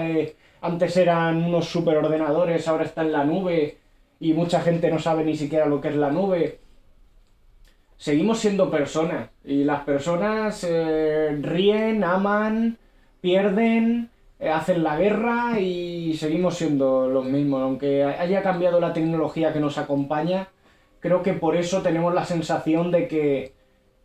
antes eran unos superordenadores, ahora está en la nube y mucha gente no sabe ni siquiera lo que es la nube. Seguimos siendo personas y las personas ríen, aman, pierden, hacen la guerra y seguimos siendo los mismos. Aunque haya cambiado la tecnología que nos acompaña, creo que por eso tenemos la sensación de que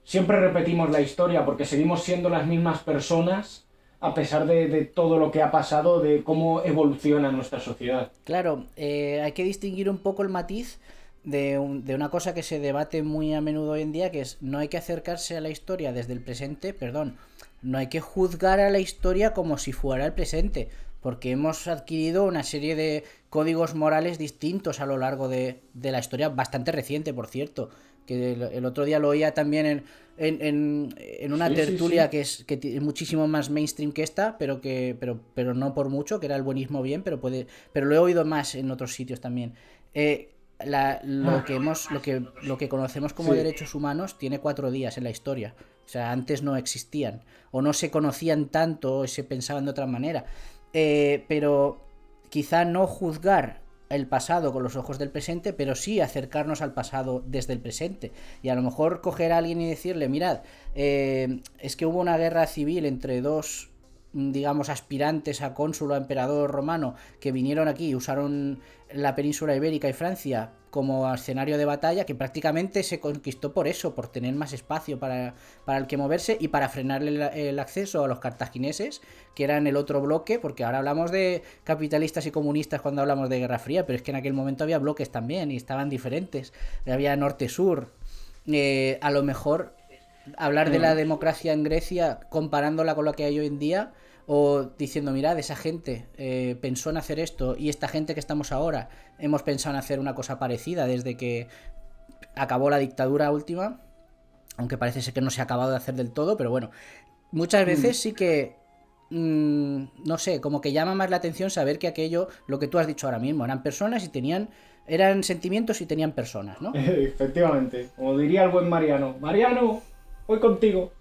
siempre repetimos la historia, porque seguimos siendo las mismas personas a pesar de todo lo que ha pasado, de cómo evoluciona nuestra sociedad. Claro, hay que distinguir un poco el matiz de una cosa que se debate muy a menudo hoy en día, que es no hay que acercarse a la historia desde el presente, perdón, no hay que juzgar a la historia como si fuera el presente, porque hemos adquirido una serie de códigos morales distintos a lo largo de la historia, bastante reciente, por cierto, que el otro día lo oía también en una tertulia sí. Que es muchísimo más mainstream que esta, pero no por mucho, que era el buenismo bien, pero lo he oído más en otros sitios también. Lo que conocemos como derechos humanos tiene 4 días en la historia. O sea, antes no existían o no se conocían tanto o se pensaban de otra manera. Pero quizá no juzgar el pasado con los ojos del presente, pero sí acercarnos al pasado desde el presente. Y a lo mejor coger a alguien y decirle, mirad, es que hubo una guerra civil entre dos, digamos, aspirantes a cónsul o a emperador romano que vinieron aquí y usaron la península ibérica y Francia como escenario de batalla, que prácticamente se conquistó por eso, por tener más espacio para el que moverse y para frenarle el acceso a los cartagineses, que eran el otro bloque, porque ahora hablamos de capitalistas y comunistas cuando hablamos de Guerra Fría, pero es que en aquel momento había bloques también y estaban diferentes, había norte-sur. A lo mejor hablar de la democracia en Grecia comparándola con lo que hay hoy en día, o diciendo, mirad, esa gente pensó en hacer esto y esta gente que estamos ahora hemos pensado en hacer una cosa parecida desde que acabó la dictadura última, aunque parece ser que no se ha acabado de hacer del todo, pero bueno, muchas veces sí que no sé, como que llama más la atención saber que aquello, lo que tú has dicho ahora mismo, eran personas y eran sentimientos y tenían personas, ¿no? Efectivamente, como diría el buen Mariano, voy contigo.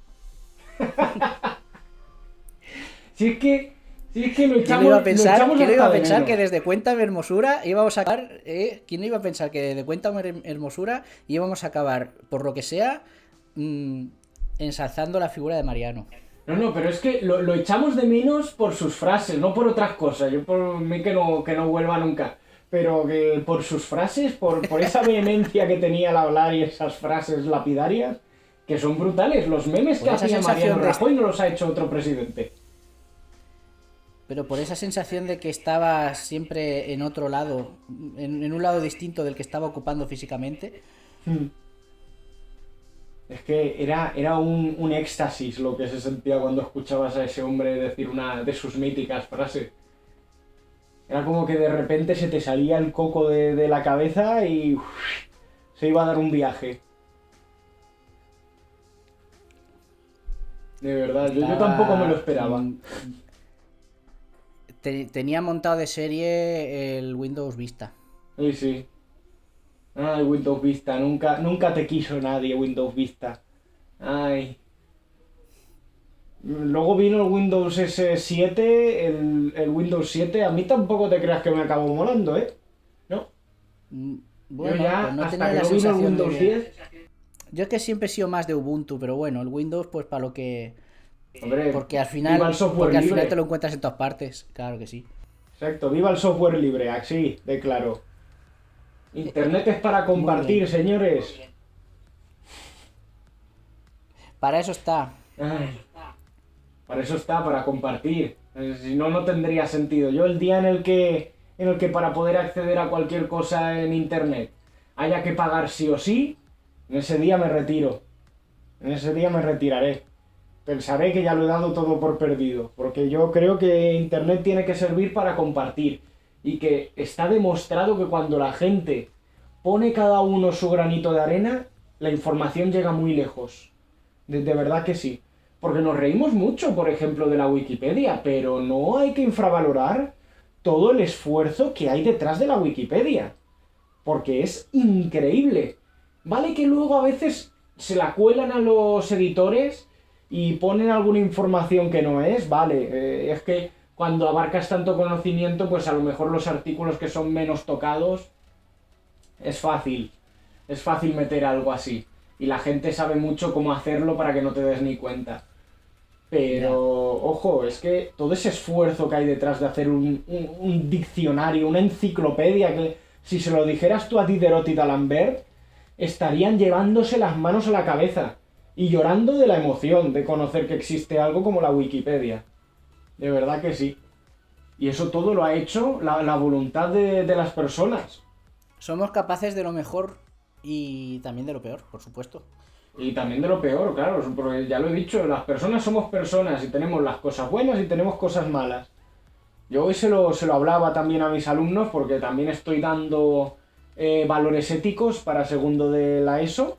Si es que Sí, es que lo ¿Quién no iba a echamos, lo pensar, echamos quién no iba a hasta de pensar que menos. desde Cuéntame Hermosura íbamos a acabar, quién no iba a pensar que desde Cuéntame Hermosura íbamos a acabar, por lo que sea, mm, ensalzando la figura de Mariano? No, no, pero es que lo echamos de menos por sus frases, no por otras cosas. Yo por mí que no vuelva nunca. Pero que por sus frases, por esa vehemencia que tenía al hablar y esas frases lapidarias, que son brutales. Los memes que Por esa hacía Mariano sensación de Rajoy no los ha hecho otro presidente. Pero por esa sensación de que estaba siempre en otro lado, en un lado distinto del que estaba ocupando físicamente. Hmm. Es que era un éxtasis lo que se sentía cuando escuchabas a ese hombre decir una de sus míticas frases. Era como que de repente se te salía el coco de la cabeza y se iba a dar un viaje. De verdad, yo tampoco me lo Estaba. esperaba. Tenía montado de serie el Windows Vista. Sí, sí. Ay, Windows Vista, nunca te quiso nadie Windows Vista. Ay. Luego vino el Windows S7, el Windows 7. A mí tampoco te creas que me acabó molando, ¿eh? No. Mm, Yo Bueno, ya, pues no hasta tenía que la no vino el sensación de Windows que. 10, Yo es que siempre he sido más de Ubuntu, pero bueno, el Windows, pues para lo que. hombre, Porque al viva el final. software Porque al final te libre. lo encuentras en todas partes. Claro que sí. Exacto, viva el software libre, así, de claro. Internet es para Muy bien. compartir, señores. Para eso está. Ay, para eso está, para compartir. Si no, no tendría sentido. Yo el día en el que para poder acceder a cualquier cosa en internet haya que pagar sí o sí, en ese día me retiro. En ese día me retiraré. Pensaré que ya lo he dado todo por perdido. Porque yo creo que internet tiene que servir para compartir. Y que está demostrado que cuando la gente pone cada uno su granito de arena, la información llega muy lejos. De verdad que sí. Porque nos reímos mucho, por ejemplo, de la Wikipedia, pero no hay que infravalorar todo el esfuerzo que hay detrás de la Wikipedia. Porque es increíble. Vale que luego a veces se la cuelan a los editores y ponen alguna información que no es, vale. Es que cuando abarcas tanto conocimiento, pues a lo mejor los artículos que son menos tocados es fácil. Es fácil meter algo así. Y la gente sabe mucho cómo hacerlo para que no te des ni cuenta. Ya. Pero, ojo, es que todo ese esfuerzo que hay detrás de hacer un diccionario, una enciclopedia, que si se lo dijeras tú a Diderot y d'Alembert, estarían llevándose las manos a la cabeza y llorando de la emoción de conocer que existe algo como la Wikipedia. De verdad que sí. Y eso todo lo ha hecho la voluntad de las personas. Somos capaces de lo mejor y también de lo peor, por supuesto. Y también de lo peor, claro, porque ya lo he dicho, las personas somos personas y tenemos las cosas buenas y tenemos cosas malas. Yo hoy se lo hablaba también a mis alumnos porque también estoy dando valores éticos para segundo de la ESO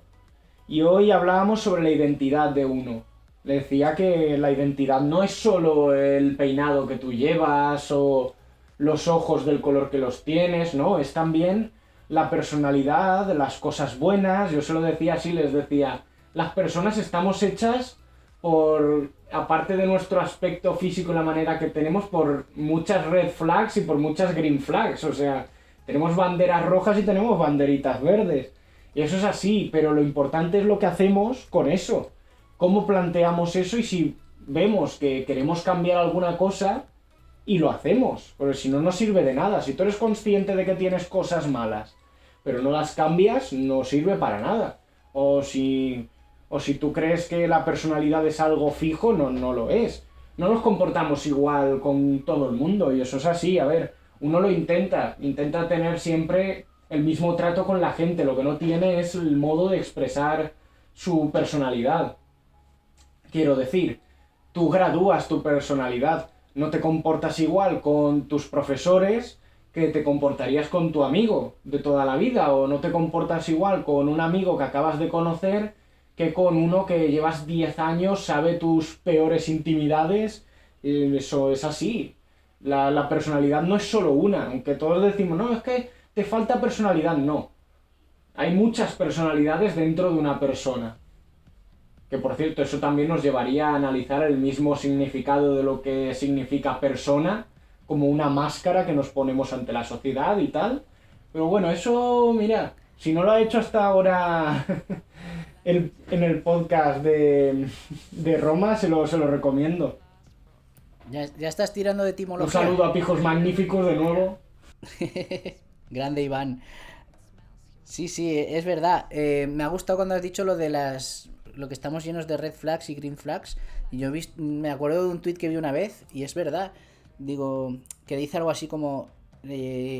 y hoy hablábamos sobre la identidad de uno. Le decía que la identidad no es solo el peinado que tú llevas o los ojos del color que los tienes, no, es también la personalidad, las cosas buenas. Yo se lo decía así, les decía, las personas estamos hechas por, aparte de nuestro aspecto físico y la manera que tenemos, por muchas red flags y por muchas green flags. O sea, tenemos banderas rojas y tenemos banderitas verdes. Y eso es así, pero lo importante es lo que hacemos con eso. Cómo planteamos eso y si vemos que queremos cambiar alguna cosa y lo hacemos. Porque si no, no sirve de nada. Si tú eres consciente de que tienes cosas malas, pero no las cambias, no sirve para nada. O si o si tú crees que la personalidad es algo fijo, no, no lo es. No nos comportamos igual con todo el mundo y eso es así. A ver, uno lo intenta tener siempre el mismo trato con la gente. Lo que no tiene es el modo de expresar su personalidad. Quiero decir, tú gradúas tu personalidad. No te comportas igual con tus profesores que te comportarías con tu amigo de toda la vida. O no te comportas igual con un amigo que acabas de conocer que con uno que llevas 10 años, sabe tus peores intimidades. Eso es así. La personalidad no es solo una, aunque todos decimos, no, es que te falta personalidad, no. Hay muchas personalidades dentro de una persona. Que por cierto, eso también nos llevaría a analizar el mismo significado de lo que significa persona, como una máscara que nos ponemos ante la sociedad y tal. Pero bueno, eso, mira, si no lo ha hecho hasta ahora en el podcast de Roma, se lo recomiendo. Ya estás tirando de Un etimología. saludo a Pijos Magníficos de nuevo. Grande Iván. Sí, sí, es verdad. Me ha gustado cuando has dicho lo de lo que estamos llenos de red flags y green flags. Y yo me acuerdo de un tweet que vi una vez y es verdad. Digo, que dice algo así como,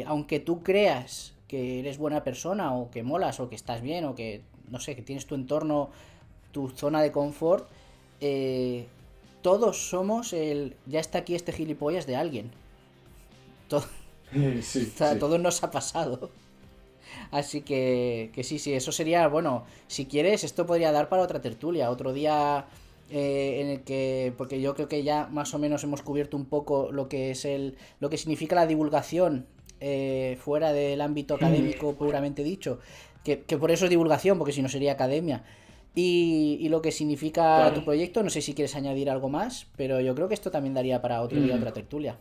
aunque tú creas que eres buena persona o que molas o que estás bien o que, no sé, que tienes tu entorno, tu zona de confort, todos somos ya está aquí este gilipollas de alguien. Todo, Sí, o sea, a sí. todos nos ha pasado. Así que sí, eso sería, bueno, si quieres, esto podría dar para otra tertulia, otro día en el que, porque yo creo que ya más o menos hemos cubierto un poco lo que es lo que significa la divulgación fuera del ámbito académico puramente dicho, que por eso es divulgación, porque si no sería academia. Y lo que significa tu Claro. proyecto, no sé si quieres añadir algo más, pero yo creo que esto también daría para otro día otra tertulia.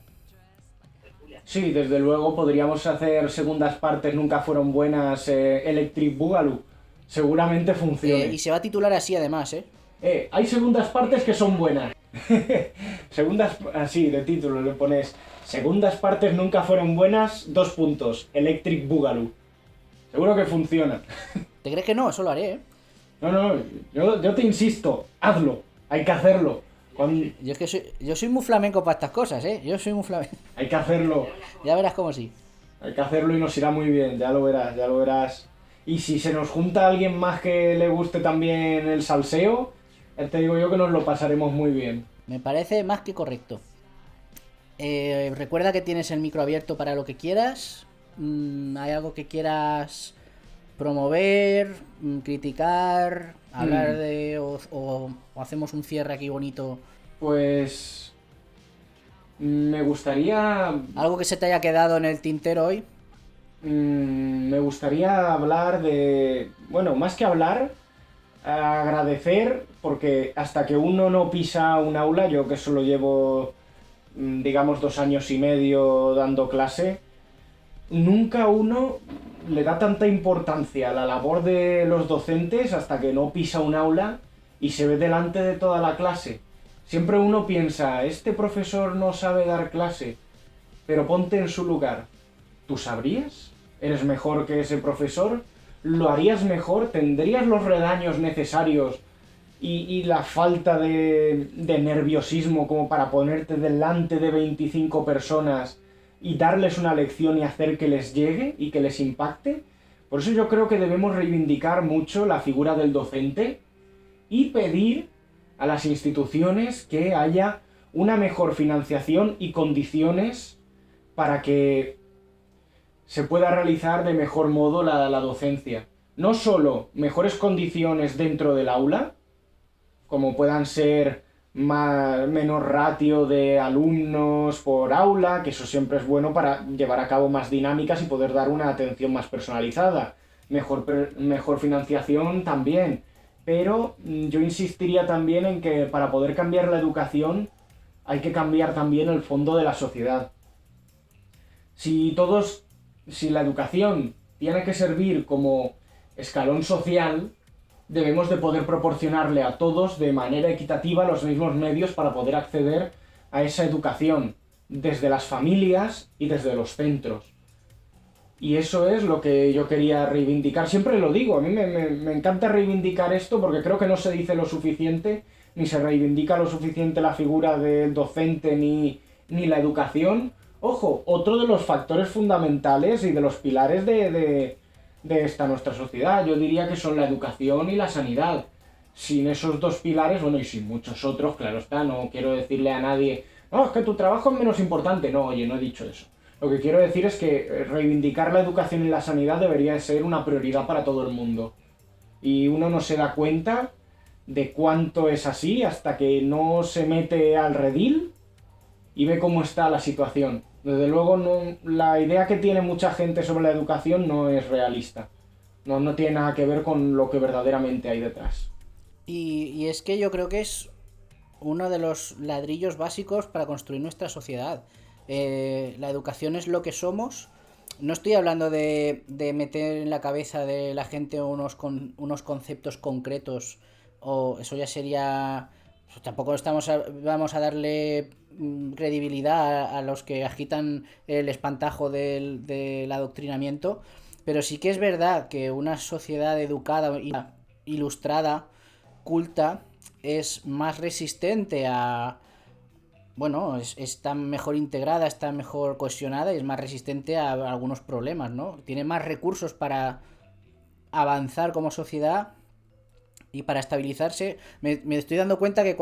Sí, desde luego podríamos hacer segundas partes, nunca fueron buenas, Electric Boogaloo. Seguramente Y funcione. se va a titular así además, ¿eh? Hay segundas partes que son buenas. Segundas, así de título le pones. Segundas partes nunca fueron buenas, dos puntos. Electric Boogaloo. Seguro que funciona. ¿Te crees que no? Eso lo haré, ¿eh? No, no, yo te insisto, hazlo. Hay que hacerlo. Yo es que yo soy muy flamenco para estas cosas, ¿eh? Yo soy muy flamenco. Hay que hacerlo. Ya verás cómo sí. Hay que hacerlo y nos irá muy bien, ya lo verás, ya lo verás. Y si se nos junta alguien más que le guste también el salseo, ya te digo yo que nos lo pasaremos muy bien. Me parece más que correcto. Recuerda que tienes el micro abierto para lo que quieras. ¿Hay algo que quieras promover, criticar, hablar Hmm, de... o hacemos un cierre aquí bonito? Pues me gustaría ¿Algo que se te haya quedado en el tintero hoy? me gustaría hablar de, bueno, más que hablar, agradecer, porque hasta que uno no pisa un aula, yo que solo llevo, digamos, 2 años y medio dando clase, nunca uno le da tanta importancia a la labor de los docentes hasta que no pisa un aula y se ve delante de toda la clase. Siempre uno piensa, este profesor no sabe dar clase, pero ponte en su lugar. ¿Tú sabrías? ¿Eres mejor que ese profesor? ¿Lo harías mejor? ¿Tendrías los redaños necesarios y la falta de nerviosismo como para ponerte delante de 25 personas y darles una lección y hacer que les llegue y que les impacte? Por eso yo creo que debemos reivindicar mucho la figura del docente y pedir a las instituciones que haya una mejor financiación y condiciones para que se pueda realizar de mejor modo la docencia. No solo mejores condiciones dentro del aula, como puedan ser menos ratio de alumnos por aula, que eso siempre es bueno para llevar a cabo más dinámicas y poder dar una atención más personalizada. Mejor financiación también. Pero yo insistiría también en que para poder cambiar la educación hay que cambiar también el fondo de la sociedad. Si todos, si la educación tiene que servir como escalón social, debemos de poder proporcionarle a todos de manera equitativa los mismos medios para poder acceder a esa educación, desde las familias y desde los centros. Y eso es lo que yo quería reivindicar. Siempre lo digo, a mí me encanta reivindicar esto porque creo que no se dice lo suficiente, ni se reivindica lo suficiente la figura del docente ni la educación. Ojo, otro de los factores fundamentales y de los pilares de esta nuestra sociedad, yo diría que son la educación y la sanidad. Sin esos dos pilares, bueno, y sin muchos otros, claro está, no quiero decirle a nadie, no, es que tu trabajo es menos importante. No, oye, no he dicho eso. Lo que quiero decir es que reivindicar la educación y la sanidad debería ser una prioridad para todo el mundo. Y uno no se da cuenta de cuánto es así hasta que no se mete al redil y ve cómo está la situación. Desde luego, no, la idea que tiene mucha gente sobre la educación no es realista. No tiene nada que ver con lo que verdaderamente hay detrás. Y es que yo creo que es uno de los ladrillos básicos para construir nuestra sociedad. La educación es lo que somos. No estoy hablando de meter en la cabeza de la gente unos conceptos concretos, o eso ya sería... Pues tampoco vamos a darle credibilidad a los que agitan el espantajo del adoctrinamiento, pero sí que es verdad que una sociedad educada, ilustrada, culta, es más resistente a... Bueno, está mejor integrada, está mejor cohesionada y es más resistente a algunos problemas, ¿no? Tiene más recursos para avanzar como sociedad y para estabilizarse. Me estoy dando cuenta que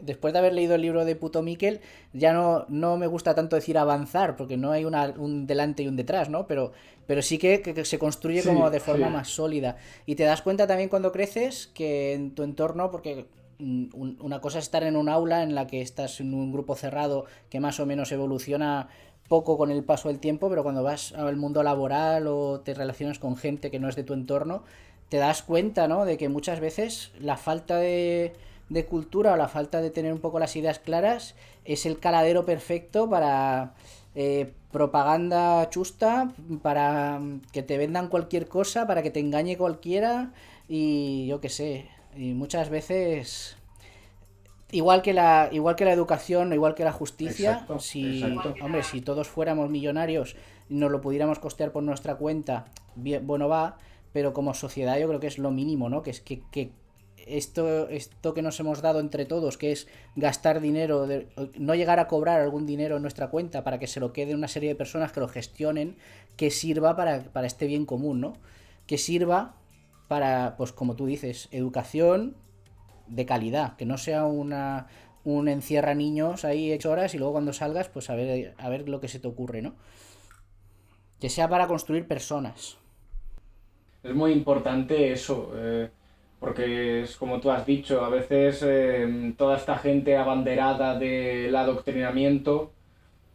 después de haber leído el libro de Puto Miquel, ya no me gusta tanto decir avanzar, porque no hay un delante y un detrás, ¿no? Pero sí que se construye como Sí, de forma sí. más sólida. Y te das cuenta también cuando creces que en tu entorno, porque una cosa es estar en un aula en la que estás en un grupo cerrado que más o menos evoluciona poco con el paso del tiempo, pero cuando vas al mundo laboral o te relacionas con gente que no es de tu entorno, te das cuenta, ¿no? De que muchas veces la falta de cultura o la falta de tener un poco las ideas claras es el caladero perfecto para propaganda chusta, para que te vendan cualquier cosa, para que te engañe cualquiera y yo qué sé. Y muchas veces, igual que la educación, igual que la justicia, Exacto, si, exacto. hombre, si todos fuéramos millonarios y nos lo pudiéramos costear por nuestra cuenta, bien, bueno va, pero como sociedad yo creo que es lo mínimo, ¿no? Que es que esto que nos hemos dado entre todos, que es gastar dinero, no llegar a cobrar algún dinero en nuestra cuenta para que se lo quede una serie de personas que lo gestionen, que sirva para este bien común, ¿no? Que sirva para, pues como tú dices, educación de calidad, que no sea un encierra niños ahí 8 horas y luego cuando salgas, pues a ver lo que se te ocurre, ¿no? Que sea para construir personas. Es muy importante eso, porque es como tú has dicho, a veces toda esta gente abanderada del adoctrinamiento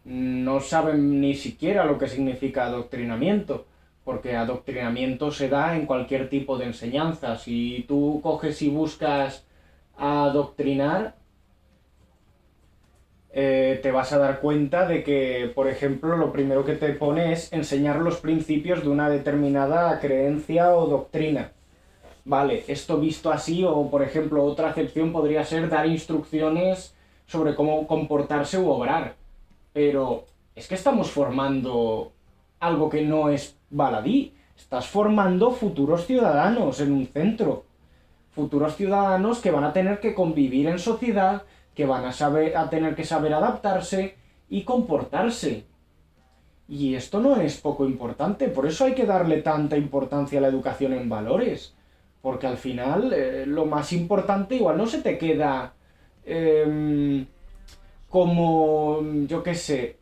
no saben ni siquiera lo que significa adoctrinamiento, porque adoctrinamiento se da en cualquier tipo de enseñanza. Si tú coges y buscas adoctrinar, te vas a dar cuenta de que, por ejemplo, lo primero que te pone es enseñar los principios de una determinada creencia o doctrina. Vale, esto visto así, o por ejemplo, otra acepción podría ser dar instrucciones sobre cómo comportarse u obrar. Pero es que estamos formando algo que no es baladí. Estás formando futuros ciudadanos en un centro. Futuros ciudadanos que van a tener que convivir en sociedad, que van a tener que saber adaptarse y comportarse. Y esto no es poco importante, por eso hay que darle tanta importancia a la educación en valores. Porque al final lo más importante igual no se te queda como, yo qué sé,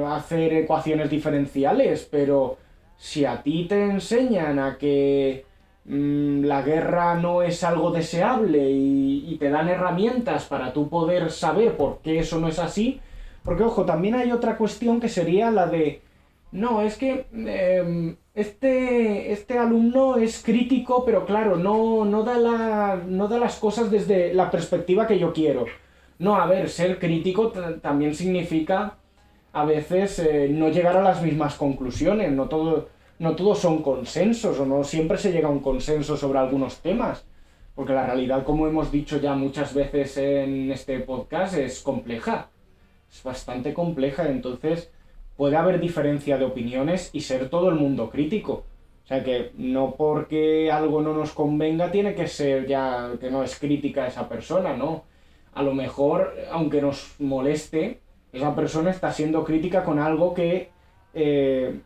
hacer ecuaciones diferenciales, pero si a ti te enseñan a que la guerra no es algo deseable y te dan herramientas para tú poder saber por qué eso no es así, porque ojo, también hay otra cuestión que sería la de, no, es que este alumno es crítico, pero claro, no da las cosas desde la perspectiva que yo quiero. No, a ver, ser crítico también significa a veces no llegar a las mismas conclusiones, no todos son consensos o no siempre se llega a un consenso sobre algunos temas, porque la realidad, como hemos dicho ya muchas veces en este podcast, es compleja, es bastante compleja, entonces puede haber diferencia de opiniones y ser todo el mundo crítico. O sea que no porque algo no nos convenga tiene que ser ya que no es crítica esa persona, ¿no? A lo mejor, aunque nos moleste, esa persona está siendo crítica con algo eh,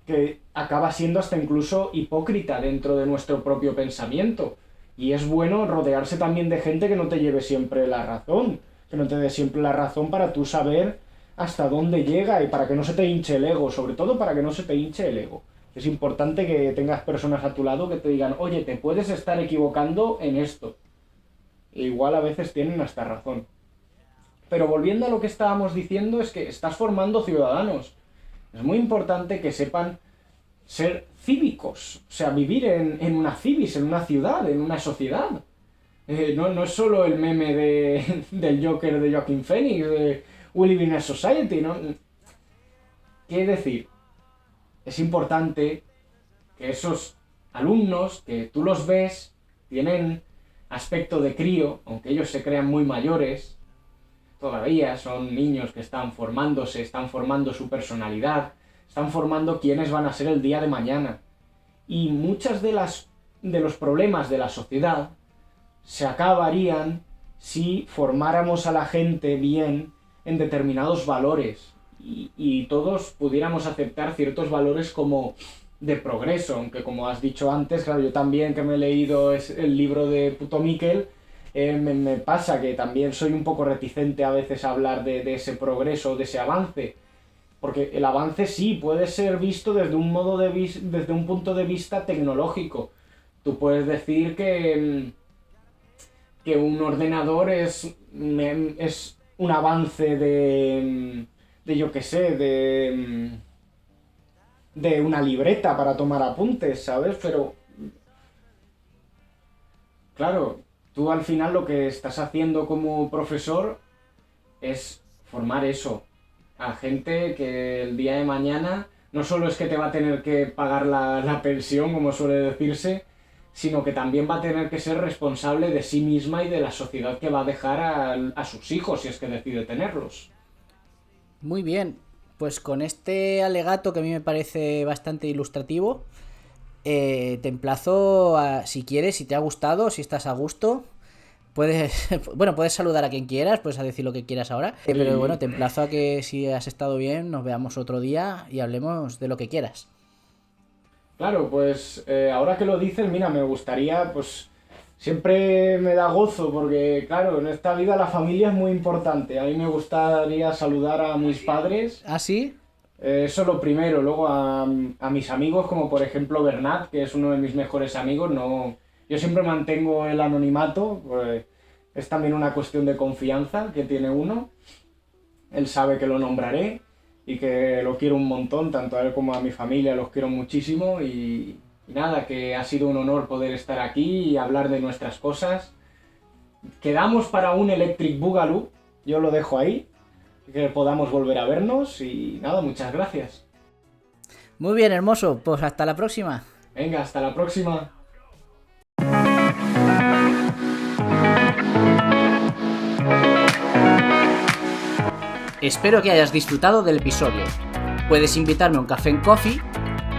que acaba siendo hasta incluso hipócrita dentro de nuestro propio pensamiento. Y es bueno rodearse también de gente que no te lleve siempre la razón, que no te dé siempre la razón para tú saber hasta dónde llega y para que no se te hinche el ego, sobre todo para que no se te hinche el ego. Es importante que tengas personas a tu lado que te digan, oye, te puedes estar equivocando en esto. E igual a veces tienen hasta razón. Pero volviendo a lo que estábamos diciendo, es que estás formando ciudadanos. Es muy importante que sepan ser cívicos, o sea, vivir en una civis, en una ciudad, en una sociedad. No es solo el meme del Joker de Joaquin Phoenix, de We Live in a Society, ¿no? Quiere decir, es importante que esos alumnos, que tú los ves, tienen aspecto de crío, aunque ellos se crean muy mayores, todavía son niños que están formándose, están formando su personalidad, están formando quiénes van a ser el día de mañana. Y muchas de los problemas de la sociedad se acabarían si formáramos a la gente bien en determinados valores y todos pudiéramos aceptar ciertos valores como de progreso, aunque como has dicho antes, claro, yo también que me he leído el libro de Puto Miquel, me pasa que también soy un poco reticente a veces a hablar de ese progreso, de ese avance, porque el avance sí puede ser visto desde desde un punto de vista tecnológico. Tú puedes decir que un ordenador es un avance de yo qué sé, de una libreta para tomar apuntes, ¿sabes? Pero, claro, tú al final lo que estás haciendo como profesor es formar eso, a gente que el día de mañana no solo es que te va a tener que pagar la pensión, como suele decirse, sino que también va a tener que ser responsable de sí misma y de la sociedad que va a dejar a sus hijos, si es que decide tenerlos. Muy bien, pues con este alegato que a mí me parece bastante ilustrativo, te emplazo a, si quieres, si te ha gustado, si estás a gusto, puedes, bueno, puedes saludar a quien quieras, puedes decir lo que quieras ahora, pero bueno, te emplazo a que si has estado bien, nos veamos otro día y hablemos de lo que quieras. Claro, pues ahora que lo dices, mira, me gustaría, pues siempre me da gozo porque, claro, en esta vida la familia es muy importante. A mí me gustaría saludar a mis padres. ¿Ah, sí? Eso lo primero, luego a mis amigos, como por ejemplo Bernat, que es uno de mis mejores amigos. No, yo siempre mantengo el anonimato, pues, es también una cuestión de confianza que tiene uno. Él sabe que lo nombraré y que lo quiero un montón, tanto a él como a mi familia, los quiero muchísimo y nada, que ha sido un honor poder estar aquí y hablar de nuestras cosas. Quedamos para un Electric Boogaloo, yo lo dejo ahí, que podamos volver a vernos y nada, muchas gracias. Muy bien, hermoso, pues hasta la próxima. Venga, hasta la próxima. Espero que hayas disfrutado del episodio. Puedes invitarme a un café en Coffee,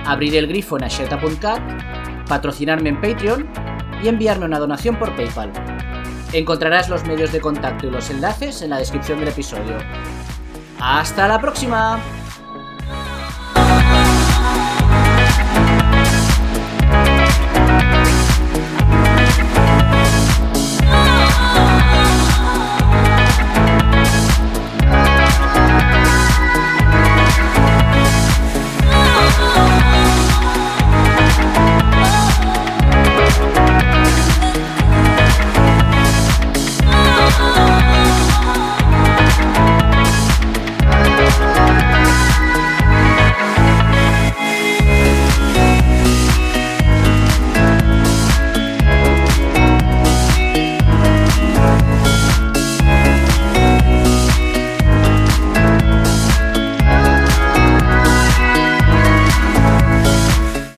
abrir el grifo en asheta.cat, patrocinarme en Patreon y enviarme una donación por PayPal. Encontrarás los medios de contacto y los enlaces en la descripción del episodio. ¡Hasta la próxima!